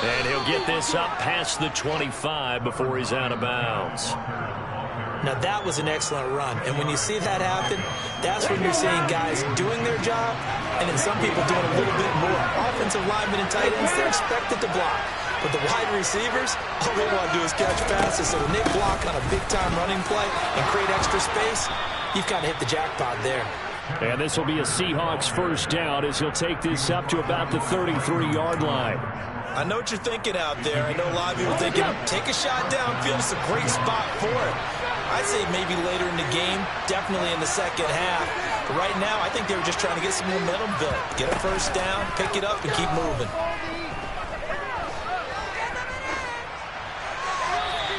And he'll get this up past the 25 before he's out of bounds. Now, that was an excellent run. And when you see that happen, that's when you're seeing guys doing their job and then some people doing a little bit more. Offensive linemen and tight ends, they're expected to block. But the wide receivers, all they want to do is catch passes. So when they block on a big-time running play and create extra space, you've kind of hit the jackpot there. And this will be a Seahawks first down as he'll take this up to about the 33-yard line. I know what you're thinking out there. I know a lot of people are thinking, take a shot downfield. It's a great spot for it. I'd say maybe later in the game, definitely in the second half. But right now, I think they were just trying to get some momentum built. Get a first down, pick it up, and keep moving.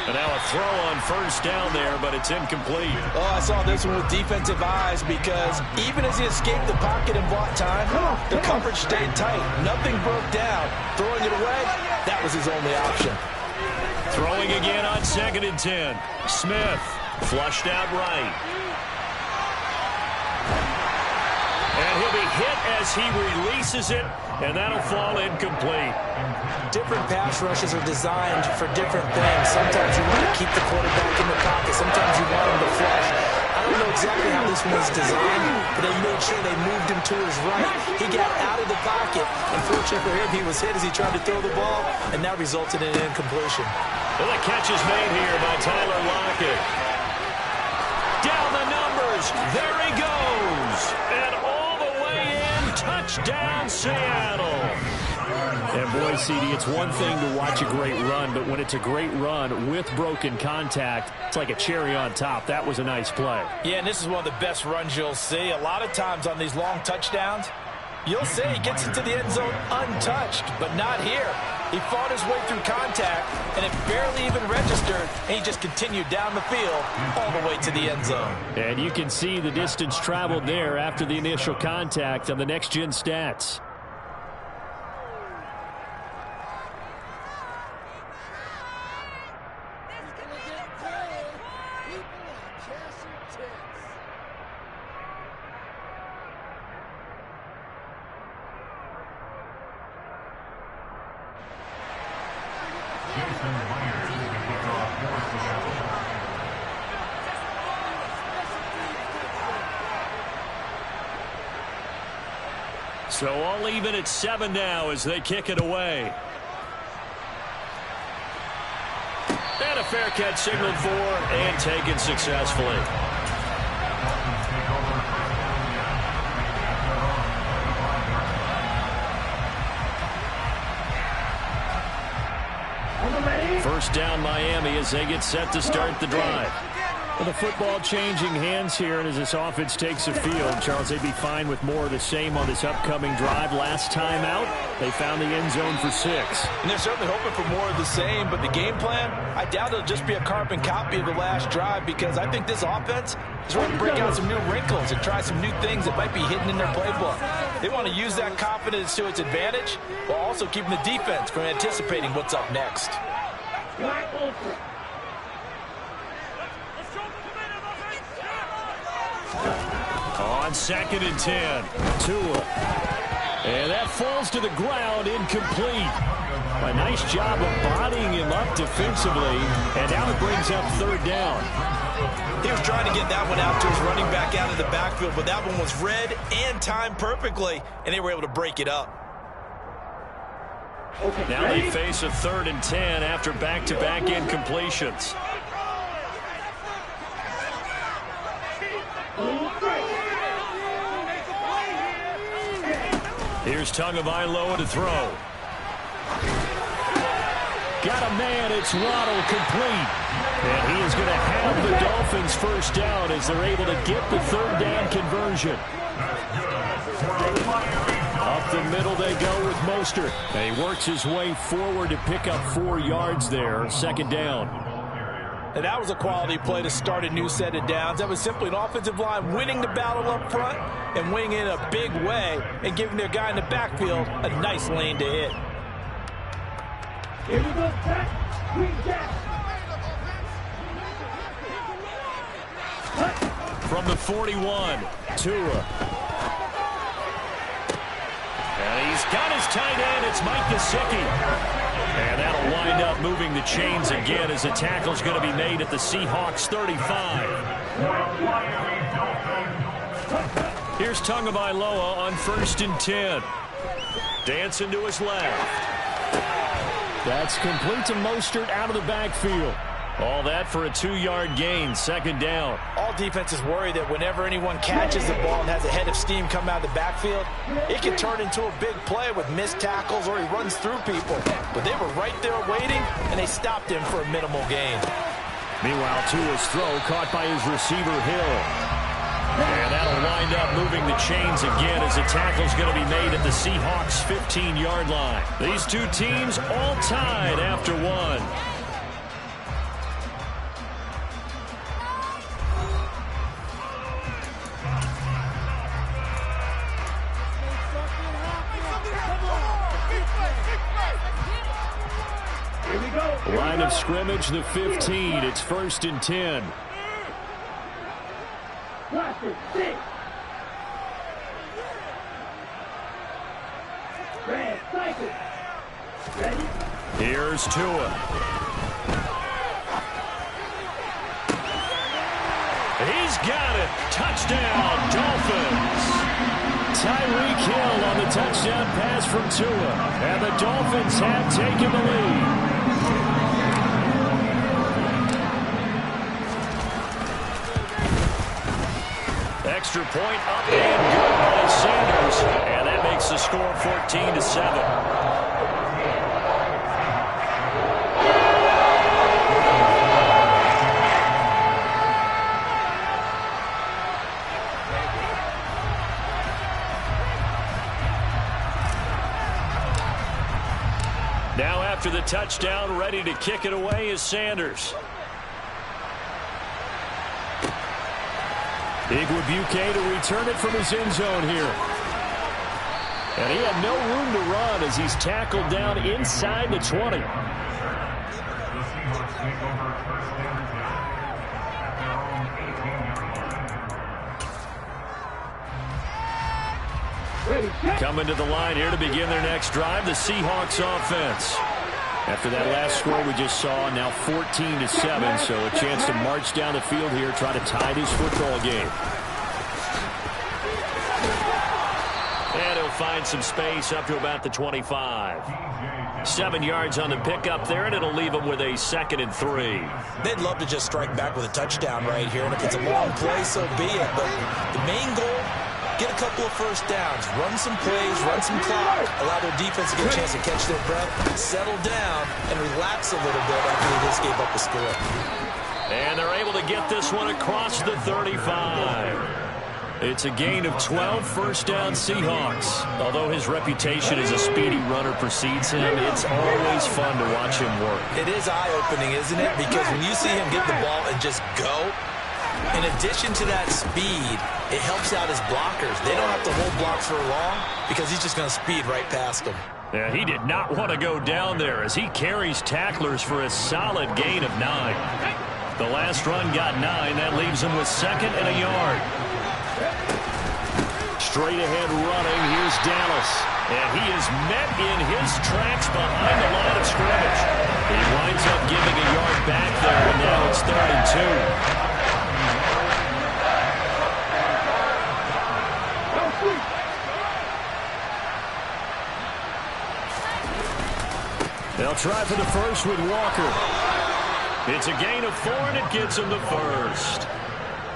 And now a throw on first down there, but it's incomplete. Oh, I saw this one with defensive eyes because even as he escaped the pocket and bought time, the coverage stayed tight. Nothing broke down. Throwing it away, that was his only option. Throwing again on 2nd and 10. Smith flushed out right. And he'll be hit as he releases it, and that'll fall incomplete. Different pass rushes are designed for different things. Sometimes you want to keep the quarterback in the pocket. Sometimes you want him to flush. I don't know exactly how this one was designed, but they made sure they moved him to his right. He got out of the pocket. Unfortunately for him, he was hit as he tried to throw the ball, and that resulted in an incompletion. Well, the catch is made here by Tyler Lockett. Down the numbers. There he goes. And all the way in. Touchdown, Seattle. And boy, CD, it's one thing to watch a great run, but when it's a great run with broken contact, it's like a cherry on top. That was a nice play. Yeah, and this is one of the best runs you'll see. A lot of times on these long touchdowns, you'll see he gets into the end zone untouched, but not here. He fought his way through contact, and it barely even registered, and he just continued down the field all the way to the end zone. And you can see the distance traveled there after the initial contact on the next-gen stats. So all even at 7 now as they kick it away. And a fair catch signaled for and taken successfully. First down Miami as they get set to start the drive. Well, the football changing hands here, and as this offense takes the field, Charles, they'd be fine with more of the same on this upcoming drive. Last time out, they found the end zone for 6. And they're certainly hoping for more of the same, but the game plan, I doubt it'll just be a carbon copy of the last drive because I think this offense is ready to break out some new wrinkles and try some new things that might be hidden in their playbook. They want to use that confidence to its advantage while also keeping the defense from anticipating what's up next. On 2nd and 10, Tua. And that falls to the ground, incomplete. A nice job of bodying him up defensively, and now it brings up 3rd down. He was trying to get that one out to his running back out of the backfield, but that one was read and timed perfectly, and they were able to break it up. Now they face a 3rd and 10 after back-to-back incompletions. Here's Tagovailoa to throw. Got a man, it's Waddle, complete. And he is going to have the Dolphins first down as they're able to get the 3rd down conversion. Up the middle they go with Mostert. And he works his way forward to pick up 4 yards there, 2nd down. And that was a quality play to start a new set of downs. That was simply an offensive line winning the battle up front and winning in a big way and giving their guy in the backfield a nice lane to hit. Here we go, Jack. Green Jack. From the 41, Tua. And he's got his tight end. It's Mike Gesicki. And that'll wind up moving the chains again as the tackle's going to be made at the Seahawks 35. Here's Tagovailoa on 1st and 10. Dancing to his left. That's complete to Mostert out of the backfield. All that for a 2-yard gain, 2nd down. All defenses worry that whenever anyone catches the ball and has a head of steam come out of the backfield, it can turn into a big play with missed tackles or he runs through people. But they were right there waiting, and they stopped him for a minimal gain. Meanwhile, Tua's throw caught by his receiver, Hill. And that'll wind up moving the chains again as the tackle's going to be made at the Seahawks' 15-yard line. These two teams all tied after one. Line of scrimmage, the 15. It's 1st and 10. Here's Tua. He's got it. Touchdown, Dolphins. Tyreek Hill on the touchdown pass from Tua. And the Dolphins have taken the lead. Extra point up and good by Sanders. And that makes the score 14-7. Now after the touchdown, ready to kick it away is Sanders. Igwebuike to return it from his end zone here. And he had no room to run as he's tackled down inside the 20. The Seahawks take over 1st and 10 at their own 18-yard line. Coming to the line here to begin their next drive, the Seahawks offense. After that last score we just saw, now 14-7, so a chance to march down the field here, try to tie this football game. And he'll find some space up to about the 25. 7 yards on the pickup there, and it'll leave him with a 2nd and 3. They'd love to just strike back with a touchdown right here, and if it's a long play, so be it. But the main goal, get a couple of first downs, run some plays, run some clock, allow their defense to get a chance to catch their breath, settle down, and relax a little bit after they just gave up a score. And they're able to get this one across the 35. It's a gain of 12, 1st down Seahawks. Although his reputation as a speedy runner precedes him, it's always fun to watch him work. It is eye-opening, isn't it? Because when you see him get the ball and just go, in addition to that speed, it helps out his blockers. They don't have to hold blocks for long because he's just going to speed right past them. Yeah, he did not want to go down there as he carries tacklers for a solid gain of 9. The last run got 9. That leaves him with 2nd and a yard. Straight ahead running. Here's Dallas. And he is met in his tracks behind the line of scrimmage. He winds up giving a yard back there, and now it's 3rd and 2. They'll try for the first with Walker. It's a gain of 4, and it gets him the first.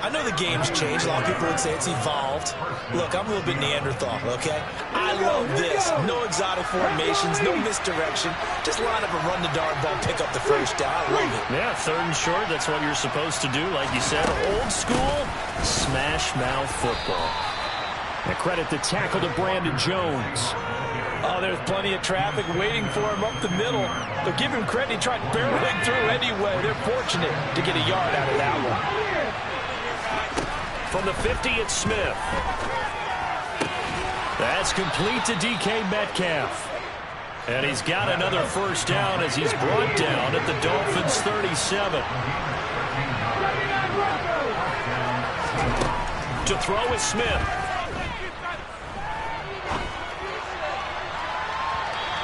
I know the game's changed. A lot of people would say it's evolved. Look, I'm a little bit Neanderthal, okay? I love this. No exotic formations, no misdirection. Just line up and run the darn ball, pick up the first down. I love it. Yeah, 3rd and short. That's what you're supposed to do. Like you said, old school, smash mouth football. And credit the tackle to Brandon Jones. Oh, there's plenty of traffic waiting for him up the middle. But give him credit. He tried barreling through anyway. They're fortunate to get a yard out of that one. From the 50, it's Smith. That's complete to DK Metcalf. And he's got another first down as he's brought down at the Dolphins' 37. To throw is Smith.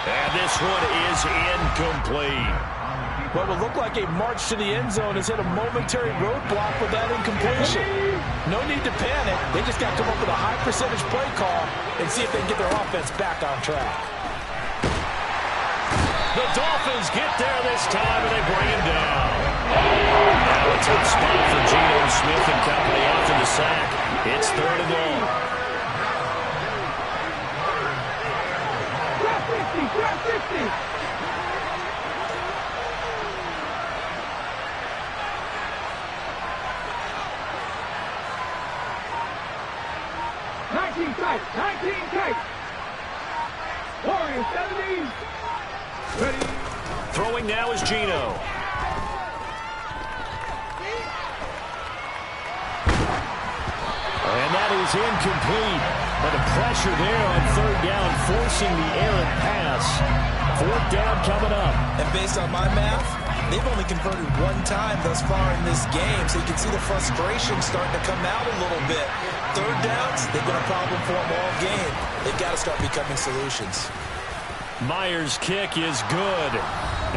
And And this one is incomplete. What would look like a march to the end zone has hit a momentary roadblock with that incompletion. No need to panic. They just got to come up with a high percentage play call and see if they can get their offense back on track. The Dolphins get there this time, and they bring him down. Now a tough spot for Geno Smith and company after the sack. It's 3rd and long. Drop 50. 19 tight. Warriors 70. Ready. Throwing now is Geno. And that is incomplete. But the pressure there on 3rd down, forcing the errant pass. 4th down coming up. And based on my math, they've only converted one time thus far in this game, so you can see the frustration starting to come out a little bit. 3rd downs, they've been a problem for them all game. They've got to start becoming solutions. Myers' kick is good.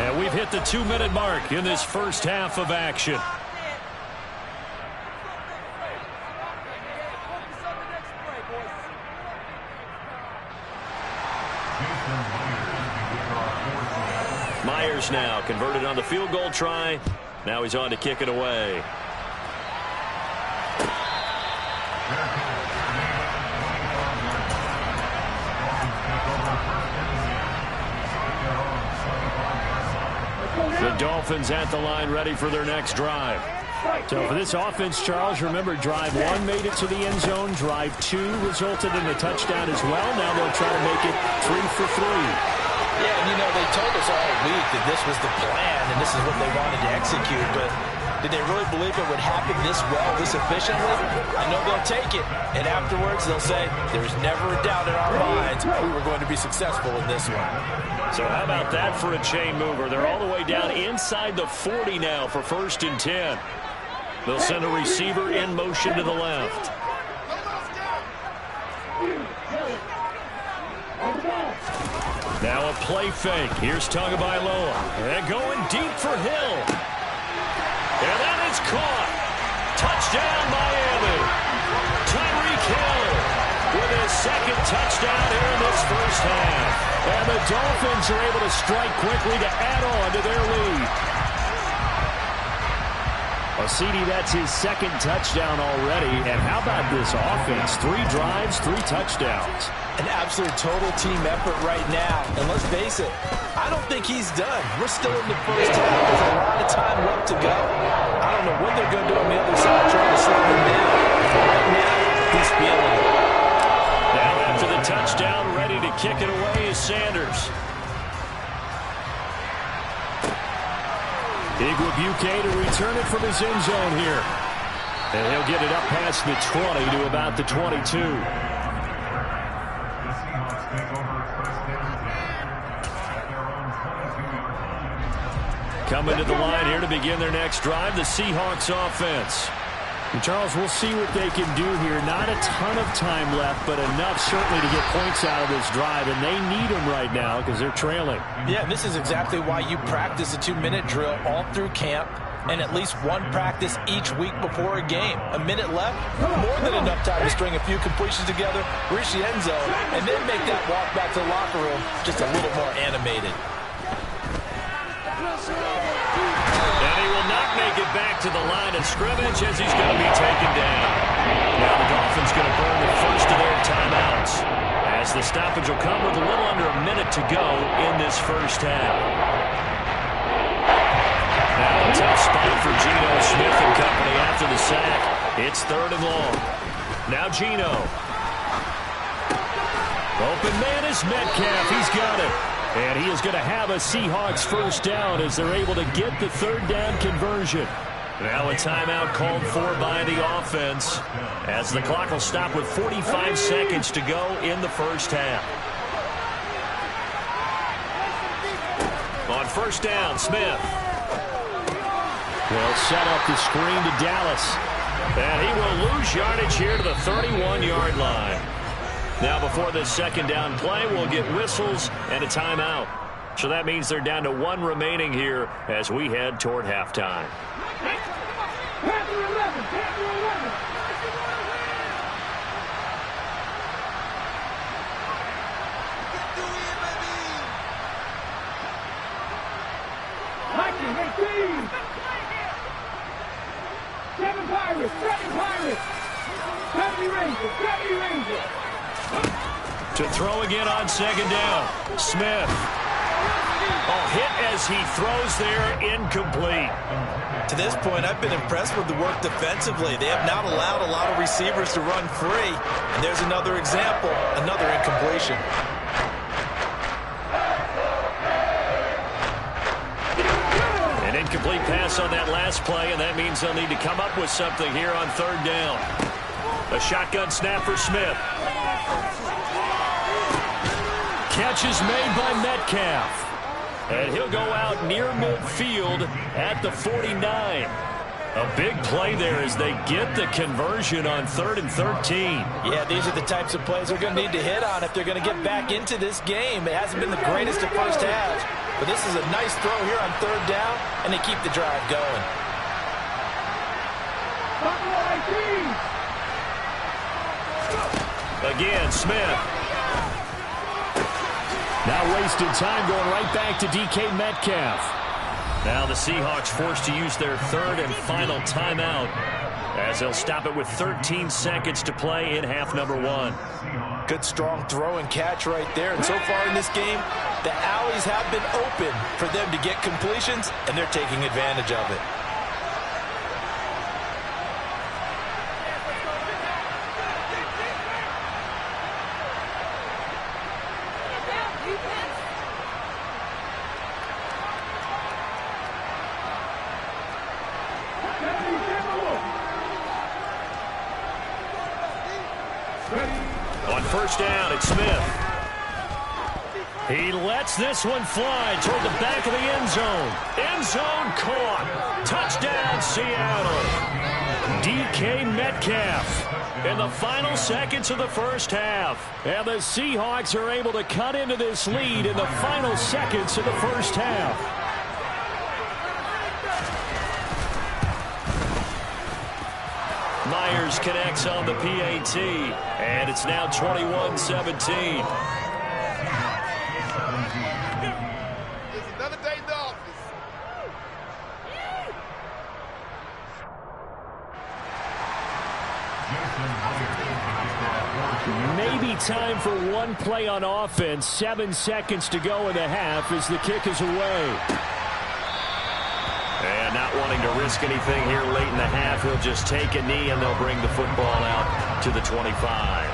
And we've hit the 2-minute mark in this first half of action. Myers now converted on the field goal try. Now he's on to kick it away. The Dolphins at the line, ready for their next drive. So for this offense, Charles, remember drive 1 made it to the end zone. Drive 2 resulted in a touchdown as well. Now they'll try to make it 3 for 3. Yeah, and you know, they told us all week that this was the plan and this is what they wanted to execute, but did they really believe it would happen this well, this efficiently? I know they'll take it, and afterwards they'll say, there's never a doubt in our minds we were going to be successful in this one. So how about that for a chain mover? They're all the way down inside the 40 now for 1st and 10. They'll send a receiver in motion to the left. Now a play fake. Here's Tagovailoa. And going deep for Hill. And that is caught. Touchdown, Miami. Tyreek Hill with his 2nd touchdown here in this first half. And the Dolphins are able to strike quickly to add on to their lead. Well, CD, that's his 2nd touchdown already. And how about this offense? 3 drives, 3 touchdowns. An absolute total team effort right now. And let's face it, I don't think he's done. We're still in the first half. There's a lot of time left to go. I don't know what they're going to do on the other side trying to slow him down. But right now, he's feeling it. Now after the touchdown, ready to kick it away is Sanders. Igwebuike to return it from his end zone here. And he'll get it up past the 20 to about the 22. Coming to the line here to begin their next drive, the Seahawks offense. And Charles, we'll see what they can do here. Not a ton of time left, but enough certainly to get points out of this drive, and they need them right now because they're trailing. Yeah, and this is exactly why you practice a 2-minute drill all through camp and at least one practice each week before a game. A minute left, more than enough time to string a few completions together, reach the end zone, and then make that walk back to the locker room just a little more animated. And he will not make it back to the line of scrimmage as he's going to be taken down. Now the Dolphins going to burn the first of their timeouts as the stoppage will come with a little under a minute to go in this first half. Now a tough spot for Geno Smith and company after the sack. It's 3rd and long. Now Geno. Open man is Metcalf. He's got it. And he is going to have a Seahawks first down as they're able to get the 3rd down conversion. Now a timeout called for by the offense as the clock will stop with 45 seconds to go in the first half. On 1st down, Smith. They'll set up the screen to Dallas. And he will lose yardage here to the 31-yard line. Now before this 2nd down play, we'll get whistles and a timeout. So that means they're down to 1 remaining here as we head toward halftime. Panther 11, Panther 11. Lightning 18. 7 Pirates, 7 Pirates. 70 Rangers, 70 Rangers. To throw again on second down. Smith. Oh, hit as he throws there, incomplete. To this point, I've been impressed with the work defensively. They have not allowed a lot of receivers to run free. And there's another example, another incompletion. An incomplete pass on that last play, and that means they'll need to come up with something here on third down. A shotgun snap for Smith. Catch is made by Metcalf. And he'll go out near midfield at the 49. A big play there as they get the conversion on 3rd and 13. Yeah, these are the types of plays they're going to need to hit on if they're going to get back into this game. It hasn't been the greatest of first halves, but this is a nice throw here on third down, and they keep the drive going. Again, Smith. Now wasted time going right back to DK Metcalf. Now the Seahawks forced to use their 3rd and final timeout as they'll stop it with 13 seconds to play in half number 1. Good strong throw and catch right there. And so far in this game, the alleys have been open for them to get completions, and they're taking advantage of it. On first down, it's Smith. He lets this one fly toward the back of the end zone. End zone caught. Touchdown, Seattle. DK Metcalf in the final seconds of the first half. And the Seahawks are able to cut into this lead in the final seconds of the first half. Myers connects on the PAT, and it's now 21-17. Maybe time for one play on offense. 7 seconds to go in the half as the kick is away. And not wanting to risk anything here late in the half, he'll just take a knee and they'll bring the football out to the 25.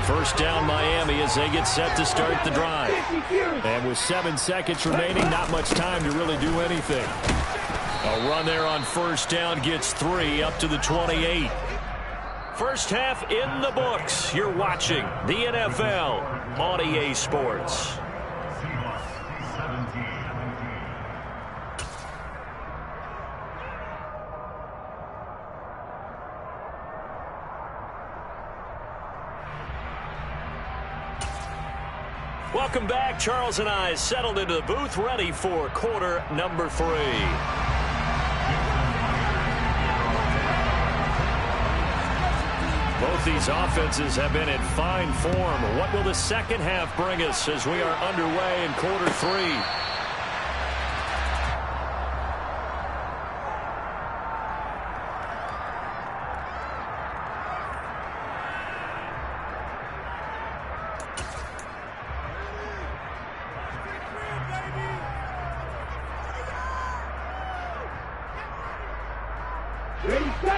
First down Miami as they get set to start the drive. And with 7 seconds remaining, not much time to really do anything. A run there on first down gets 3 up to the 28. First half in the books. You're watching the NFL on EA Sports. Welcome back. Charles and I settled into the booth, ready for quarter number 3. Both these offenses have been in fine form. What will the second half bring us as we are underway in quarter 3?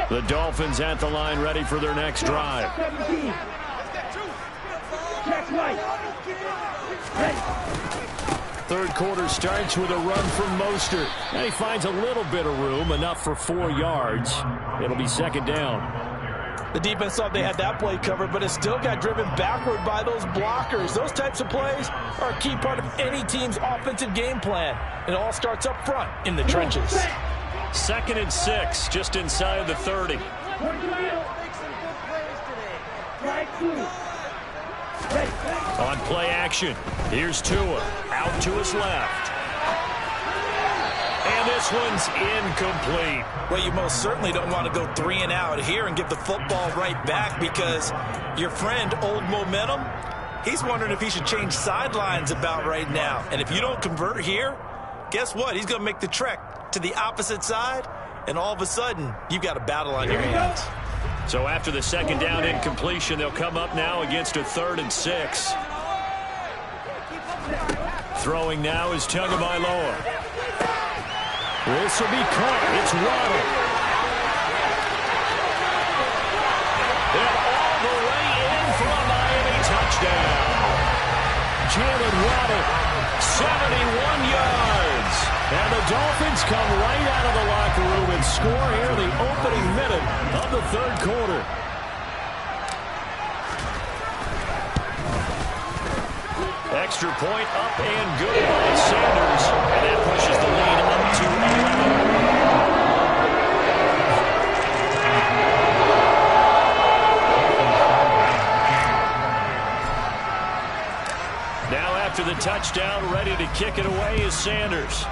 The Dolphins at the line, ready for their next drive. 17. Check right. Third quarter starts with a run from Mostert. And he finds a little bit of room, enough for 4 yards. It'll be second down. The defense thought they had that play covered, but it still got driven backward by those blockers. Those types of plays are a key part of any team's offensive game plan. It all starts up front in the trenches. 2nd and 6, just inside the 30. On play action, here's Tua, out to his left. And this one's incomplete. Well, you most certainly don't want to go 3 and out here and get the football right back, because your friend, Old Momentum, he's wondering if he should change sidelines about right now. And if you don't convert here, guess what? He's going to make the trek to the opposite side, and all of a sudden, you've got a battle on your hands. So after the 2nd down incompletion, they'll come up now against a 3rd and 6. Throwing now is Tagovailoa. This will be caught. It's Waddle. And all the way in for a Miami touchdown. Jalen Waddle, 71 yards. And the Dolphins come right out of the locker room and score here in the opening minute of the 3rd quarter. Extra point up and good by Sanders. And that pushes the lead up to 11. Now after the touchdown, ready to kick it away is Sanders.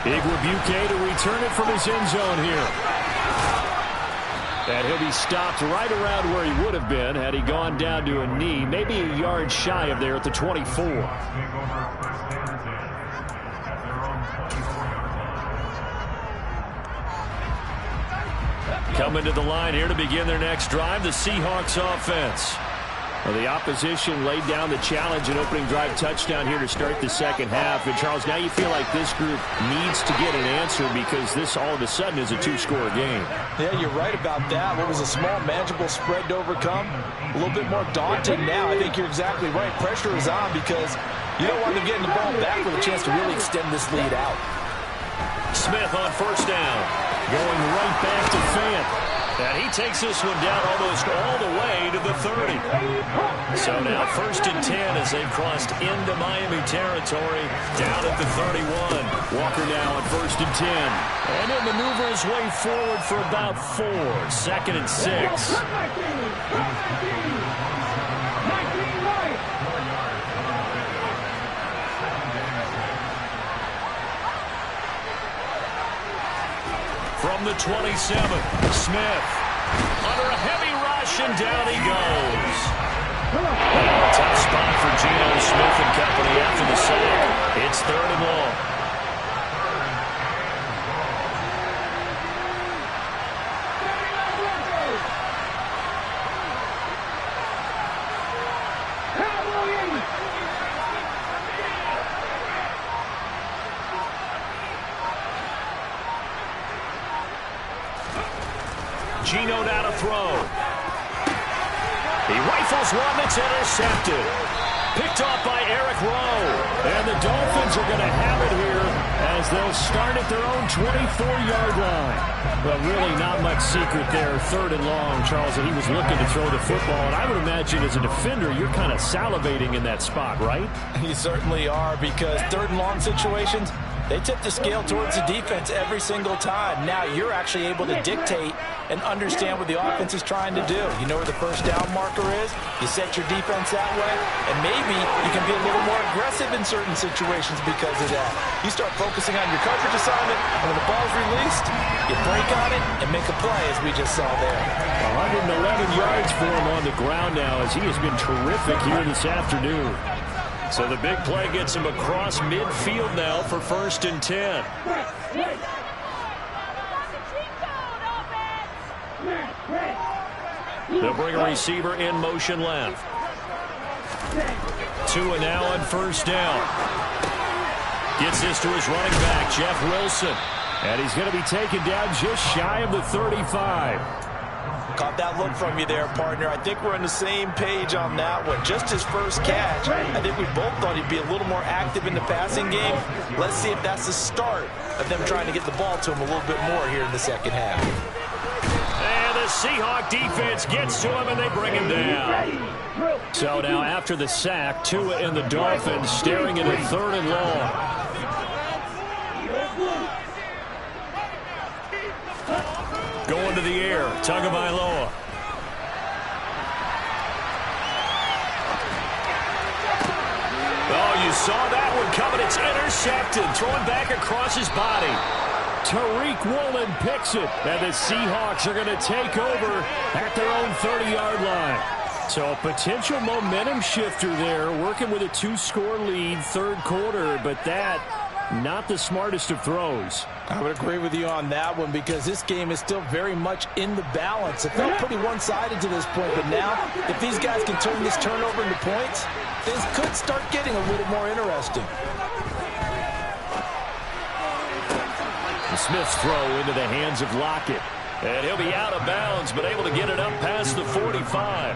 Igwebuike to return it from his end zone here. And he'll be stopped right around where he would have been had he gone down to a knee, maybe a yard shy of there at the 24. Coming to the line here to begin their next drive, the Seahawks offense. Well, the opposition laid down the challenge and opening drive touchdown here to start the 2nd half. And, Charles, now you feel like this group needs to get an answer because this all of a sudden is a 2-score game. Yeah, you're right about that. What was a small, manageable spread to overcome, a little bit more daunting now. I think you're exactly right. Pressure is on because you don't want them getting the ball back with a chance to really extend this lead out. Smith on 1st down, going right back to Fant. And he takes this one down almost all the way to the 30. So now 1st and 10 as they've crossed into Miami territory, down at the 31. Walker now on 1st and 10. And he'll maneuver his way forward for about 4. 2nd and 6. From the 27, Smith under a heavy rush, and down he goes. A tough spot for Geno Smith and company after the sack. It's 3rd and long. Geno now to throw. He rifles one that's intercepted. Picked off by Eric Rowe. And the Dolphins are going to have it here as they'll start at their own 24-yard line. But really not much secret there. 3rd and long, Charles, and he was looking to throw the football. And I would imagine as a defender, you're kind of salivating in that spot, right? You certainly are, because 3rd and long situations, they tip the scale towards the defense every single time. Now you're actually able to dictate and understand what the offense is trying to do. You know where the 1st down marker is. You set your defense that way, and maybe you can be a little more aggressive in certain situations because of that. You start focusing on your coverage assignment, and when the ball's released, you break on it and make a play, as we just saw there. 111 yards for him on the ground now, as he has been terrific here this afternoon. So the big play gets him across midfield now for 1st and 10. They'll bring a receiver in motion left. Tua now on 1st down. Gets this to his running back, Jeff Wilson. And he's going to be taken down just shy of the 35. caught that look from you there, partner. I think we're on the same page on that one. Just his first catch, I think we both thought he'd be a little more active in the passing game. Let's see if that's the start of them trying to get the ball to him a little bit more here in the second half. And the Seahawk defense gets to him, and they bring him down. So now after the sack, Tua and the Dolphins staring at a 3rd and long. Going to the air, Tagovailoa. Oh, you saw that one coming. It's intercepted. Throwing back across his body. Tariq Woolen picks it. And the Seahawks are going to take over at their own 30-yard line. So a potential momentum shifter there, working with a 2-score lead, 3rd quarter. But that, not the smartest of throws. I would agree with you on that one because this game is still very much in the balance. It felt pretty one-sided to this point, but now if these guys can turn this turnover into points, things could start getting a little more interesting. Smith's throw into the hands of Lockett. And he'll be out of bounds, but able to get it up past the 45.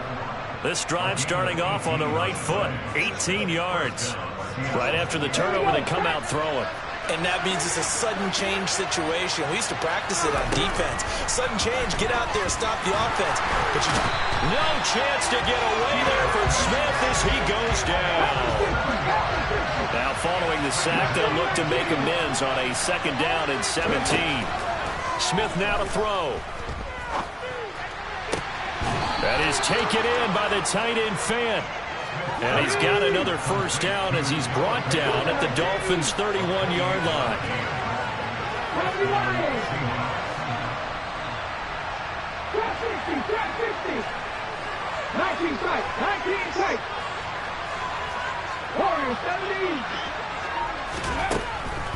This drive starting off on the right foot, 18 yards. Right after the turnover, they come out throwing. And that means it's a sudden change situation. We used to practice it on defense. Sudden change, get out there, stop the offense. But no chance to get away there for Smith as he goes down. Now following the sack, they'll look to make amends on a 2nd down and 17. Smith now to throw. That is taken in by the tight end Fant. And he's got another 1st down as he's brought down at the Dolphins' 31-yard line. Trap 60. 19 tight. Warriors 70.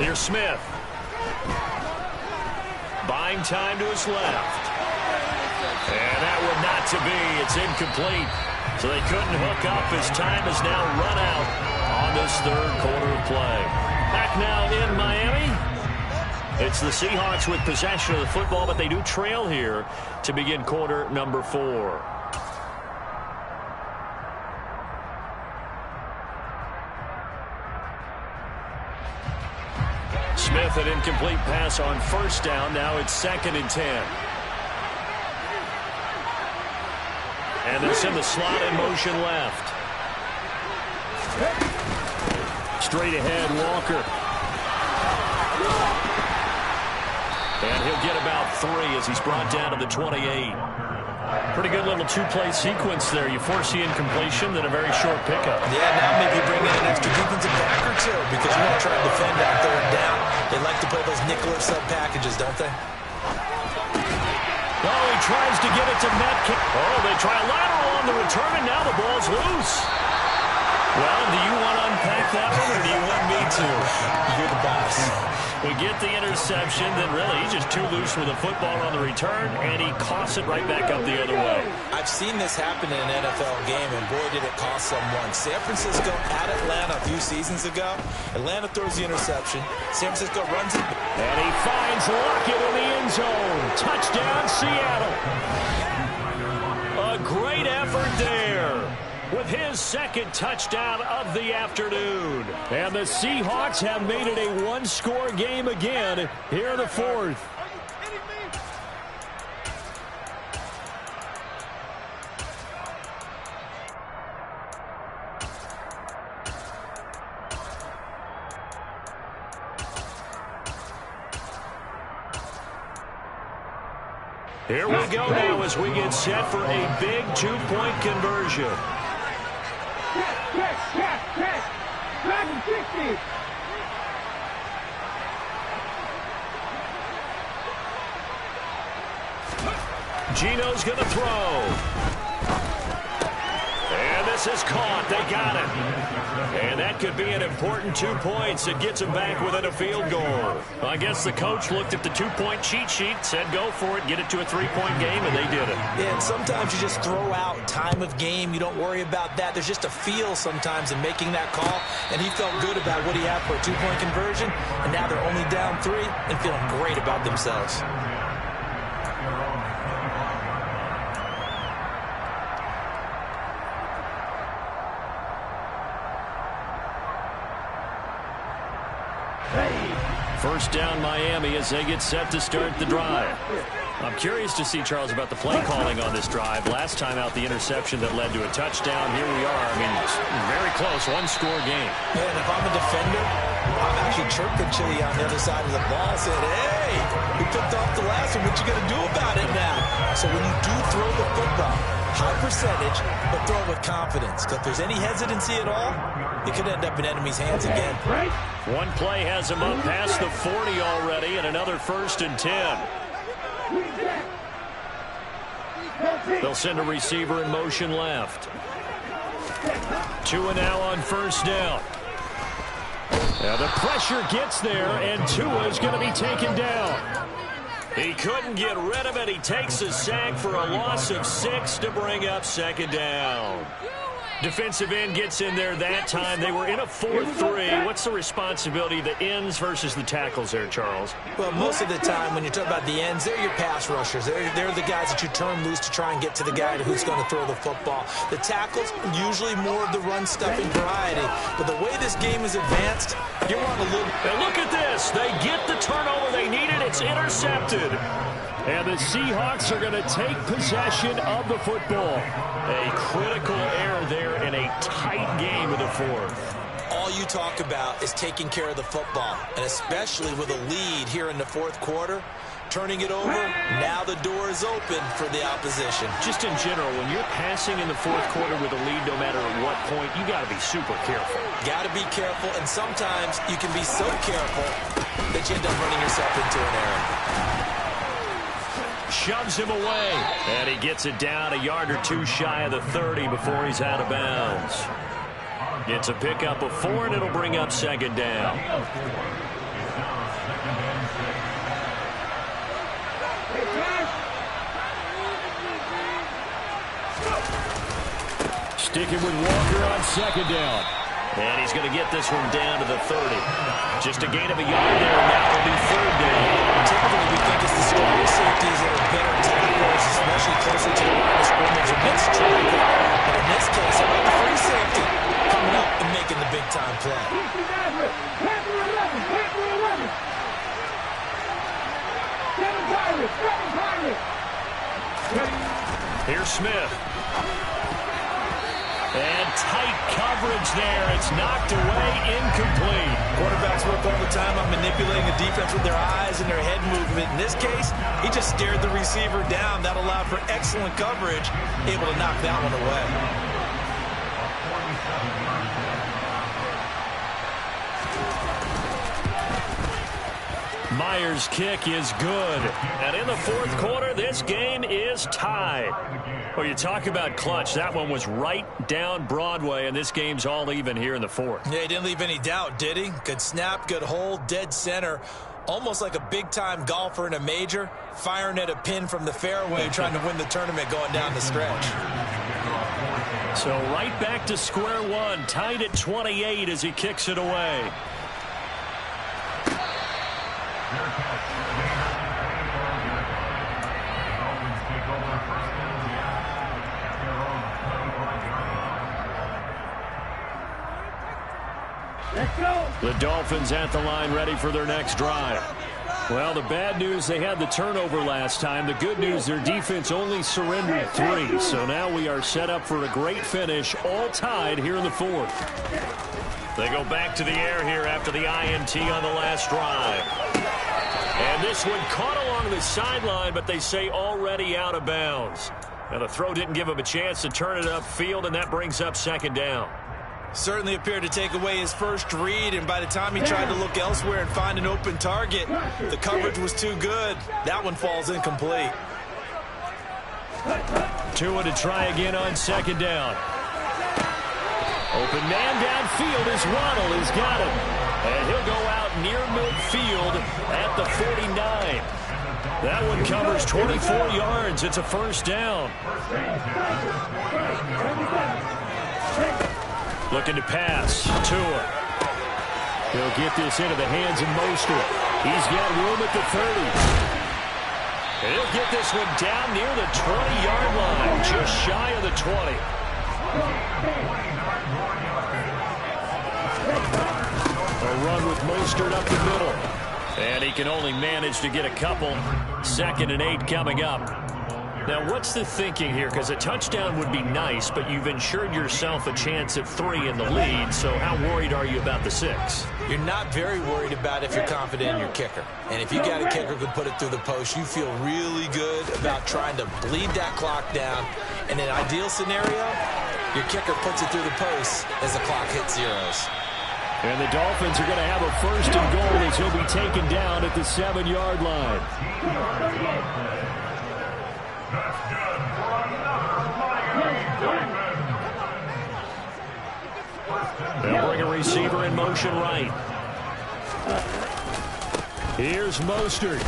Here's Smith. Buying time to his left. And that would not to be. It's incomplete. So they couldn't hook up as time is now run out on this 3rd quarter of play. Back now in Miami. It's the Seahawks with possession of the football, but they do trail here to begin quarter number 4. Smith, an incomplete pass on 1st down. Now it's 2nd and 10. And it's in the slot in motion left. Straight ahead, Walker. And he'll get about 3 as he's brought down to the 28. Pretty good little 2-play sequence there. You force the incompletion, then a very short pickup. Yeah, now maybe bring in an extra defensive back or 2 because you want to try to defend that 3rd down. They like to play those nickel or sub packages, don't they? Oh, he tries to get it to Metcalf. Oh, they try a lateral on the return, and now the ball's loose. Well, do you want to unpack that one, or do you want me to? You're the boss. We get the interception, then really he's just too loose with the football on the return, and he coughs it right back up the other way. I've seen this happen in an NFL game, and boy, did it cost someone. San Francisco at Atlanta a few seasons ago. Atlanta throws the interception. San Francisco runs it. And he finds Lockett in the end zone. Touchdown, Seattle. A great effort there with his 2nd touchdown of the afternoon. And the Seahawks have made it a 1-score game again here in the 4th. Here we go now as we get set for a big 2-point conversion. Catch. Dragon 60. Gino's going to throw. And this is caught. They got it. And that could be an important 2 points. It gets them back within a field goal. I guess the coach looked at the 2-point cheat sheet, said go for it, get it to a 3-point game, and they did it. Yeah, and sometimes you just throw out time of game. You don't worry about that. There's just a feel sometimes in making that call, and he felt good about what he had for a 2-point conversion, and now they're only down 3 and feeling great about themselves. First down Miami as they get set to start the drive. I'm curious to see, Charles, about the play calling on this drive. Last time out, the interception that led to a touchdown. Here we are. I mean, it's very close, one-score game. Yeah, and if I'm a defender, I'm actually chirping Chili on the other side of the ball, saying, hey, we picked off the last one. What you going to do about it now? So when you do throw the football, high percentage, but throw it with confidence. Because if there's any hesitancy at all, it could end up in enemy's hands again. One play has him up past the 40 already, and another 1st and 10. They'll send a receiver in motion left. Tua now on 1st down. Now the pressure gets there, and Tua is going to be taken down. He couldn't get rid of it. He takes a sack for a loss of 6 to bring up 2nd down. Defensive end gets in there that time. They were in a 4-3. What's the responsibility, the ends versus the tackles there, Charles? Well, most of the time when you talk about the ends, they're your pass rushers. They're the guys that you turn loose to try and get to the guy who's going to throw the football. The tackles, usually more of the run-stuffing variety. But the way this game is advanced, you're on a little... And look at this. They get the turnover they needed. It's intercepted. And the Seahawks are going to take possession of the football. A critical error there in a tight game in the 4th. All you talk about is taking care of the football, and especially with a lead here in the 4th quarter. Turning it over, now the door is open for the opposition. Just in general, when you're passing in the 4th quarter with a lead, no matter at what point, you got to be super careful. Got to be careful, and sometimes you can be so careful that you end up running yourself into an error. Shoves him away, and he gets it down a yard or 2 shy of the 30 before he's out of bounds. It's a pickup of 4, and it'll bring up 2nd down. Sticking with Walker on 2nd down. And he's going to get this one down to the 30. Just a gain of a yard there, and that will be 3rd down. Typically, we think it's the stronger safeties that are better tacklers, especially closer to the line of scrimmage against traffic. But in this case, how about the free safety coming up and making the big-time play? Here's Smith. And tight coverage there. It's knocked away, incomplete. Quarterbacks work all the time on manipulating the defense with their eyes and their head movement. In this case, he just stared the receiver down. That allowed for excellent coverage, able to knock that one away. Myers' kick is good. And in the 4th quarter, this game is tied. Well, you talk about clutch. That one was right down Broadway, and this game's all even here in the 4th. Yeah, he didn't leave any doubt, did he? Good snap, good hold, dead center. Almost like a big-time golfer in a major, firing at a pin from the fairway, trying to win the tournament going down the stretch. So right back to square one, tied at 28 as he kicks it away. The Dolphins at the line ready for their next drive. Well, the bad news, they had the turnover last time. The good news, their defense only surrendered 3. So now we are set up for a great finish, all tied here in the 4th. They go back to the air here after the INT on the last drive. And this one caught along the sideline, but they say already out of bounds. Now the throw didn't give him a chance to turn it upfield, and that brings up 2nd down. Certainly appeared to take away his first read, and by the time he tried to look elsewhere and find an open target, the coverage was too good. That one falls incomplete. Tua to try again on 2nd down. Open man downfield as Waddle has got him. And he'll go out near midfield at the 49. That one covers 24 yards. It's a 1st down. Looking to pass. Tua. He'll get this into the hands of Mostert. He's got room at the 30. And he'll get this one down near the 20-yard line, just shy of the 20. A run with Mostert up the middle. And he can only manage to get a couple. 2nd and 8 coming up. Now, what's the thinking here? Because a touchdown would be nice, but you've ensured yourself a chance at 3 in the lead, so how worried are you about the 6? You're not very worried about if you're confident in your kicker. And if you got a kicker who can put it through the post, you feel really good about trying to bleed that clock down. In an ideal scenario, your kicker puts it through the post as the clock hits zeros. And the Dolphins are going to have a 1st and goal as he'll be taken down at the 7-yard line. That's good for another Miami Dolphins. They'll bring a receiver in motion right. Here's Mostert.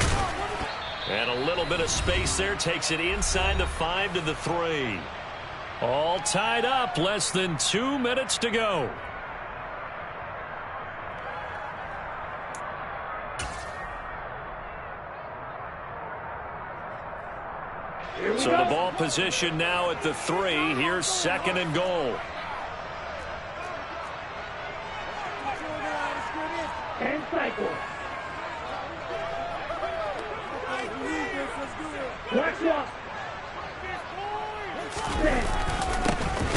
And a little bit of space there. Takes it inside the 5 to the 3. All tied up. Less than 2 minutes to go. So the ball position now at the 3. Here's 2nd and goal. And cycle. Watch up.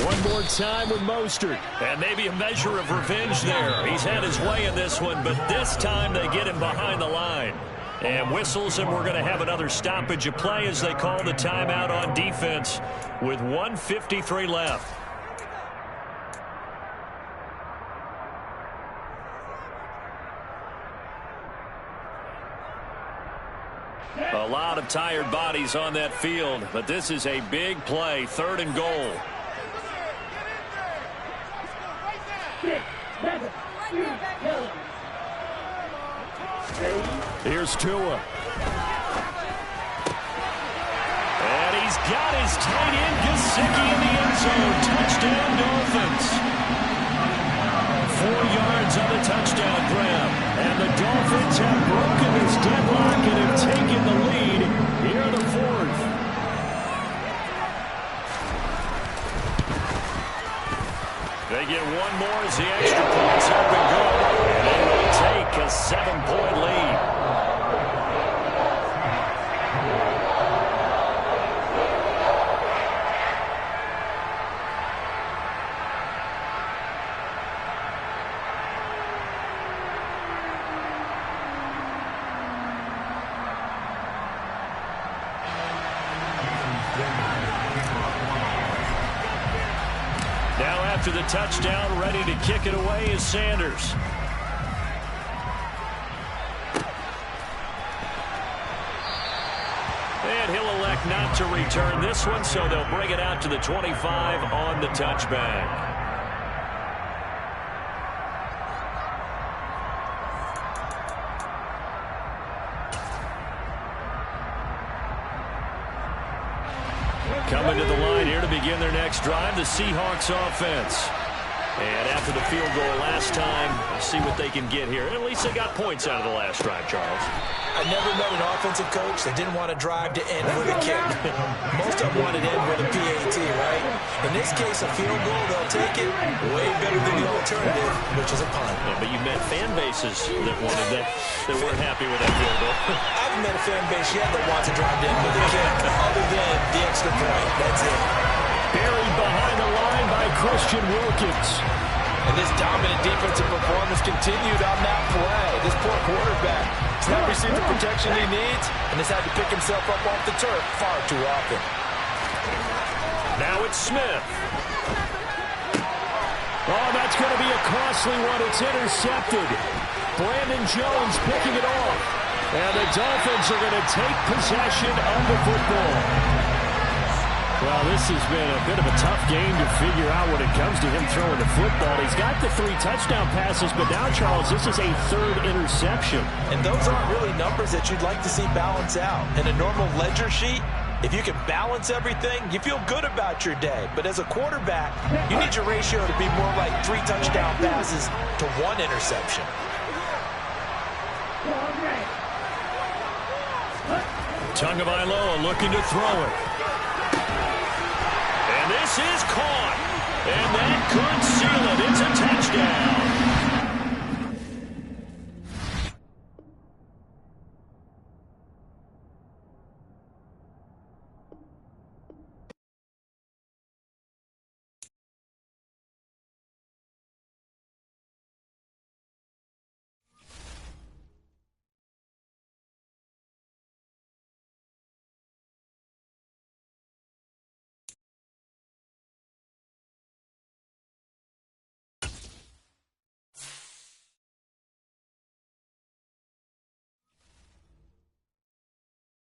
One more time with Mostert. And maybe a measure of revenge there. He's had his way in this one, but this time they get him behind the line. And whistles, and we're going to have another stoppage of play as they call the timeout on defense with 1:53 left. A lot of tired bodies on that field, but this is a big play, 3rd and goal. 6, 7, 2, go. Here's Tua. And he's got his tight end, Gesicki, in the end zone. Touchdown, Dolphins. 4 yards on the touchdown grab. And the Dolphins have broken this deadlock and have taken the lead here in the 4th. They get one more as the extra points have been good. And they will take a 7-point lead. Now after the touchdown, ready to kick it away is Sanders. And he'll elect not to return this one, so they'll bring it out to the 25 on the touchback. Coming to the line here to begin their next drive, the Seahawks offense. And after the field goal last time, see what they can get here. At least they got points out of the last drive, Charles. I never met an offensive coach that didn't want to drive to end with a kick. Most of them wanted to end with a PAT, right? In this case, a field goal, they'll take it way better than the alternative, which is a punt. Yeah, but you met fan bases that wanted that weren't happy with that field goal. I haven't met a fan base yet that wants to drive to end with a kick, other than the extra point. That's it. Buried behind the line by Christian Wilkins. And this dominant defensive performance continued on that play. This poor quarterback has not received the protection he needs and has had to pick himself up off the turf far too often. Now it's Smith. Oh, that's going to be a costly one. It's intercepted. Brandon Jones picking it off. And the Dolphins are going to take possession of the football. Well, this has been a bit of a tough game to figure out when it comes to him throwing the football. He's got the 3 touchdown passes, but now, Charles, this is a 3rd interception. And those aren't really numbers that you'd like to see balance out. In a normal ledger sheet, if you can balance everything, you feel good about your day. But as a quarterback, you need your ratio to be more like 3 touchdown passes to 1 interception. Tagovailoa looking to throw it. And this is caught. And that could seal it. It's a touchdown.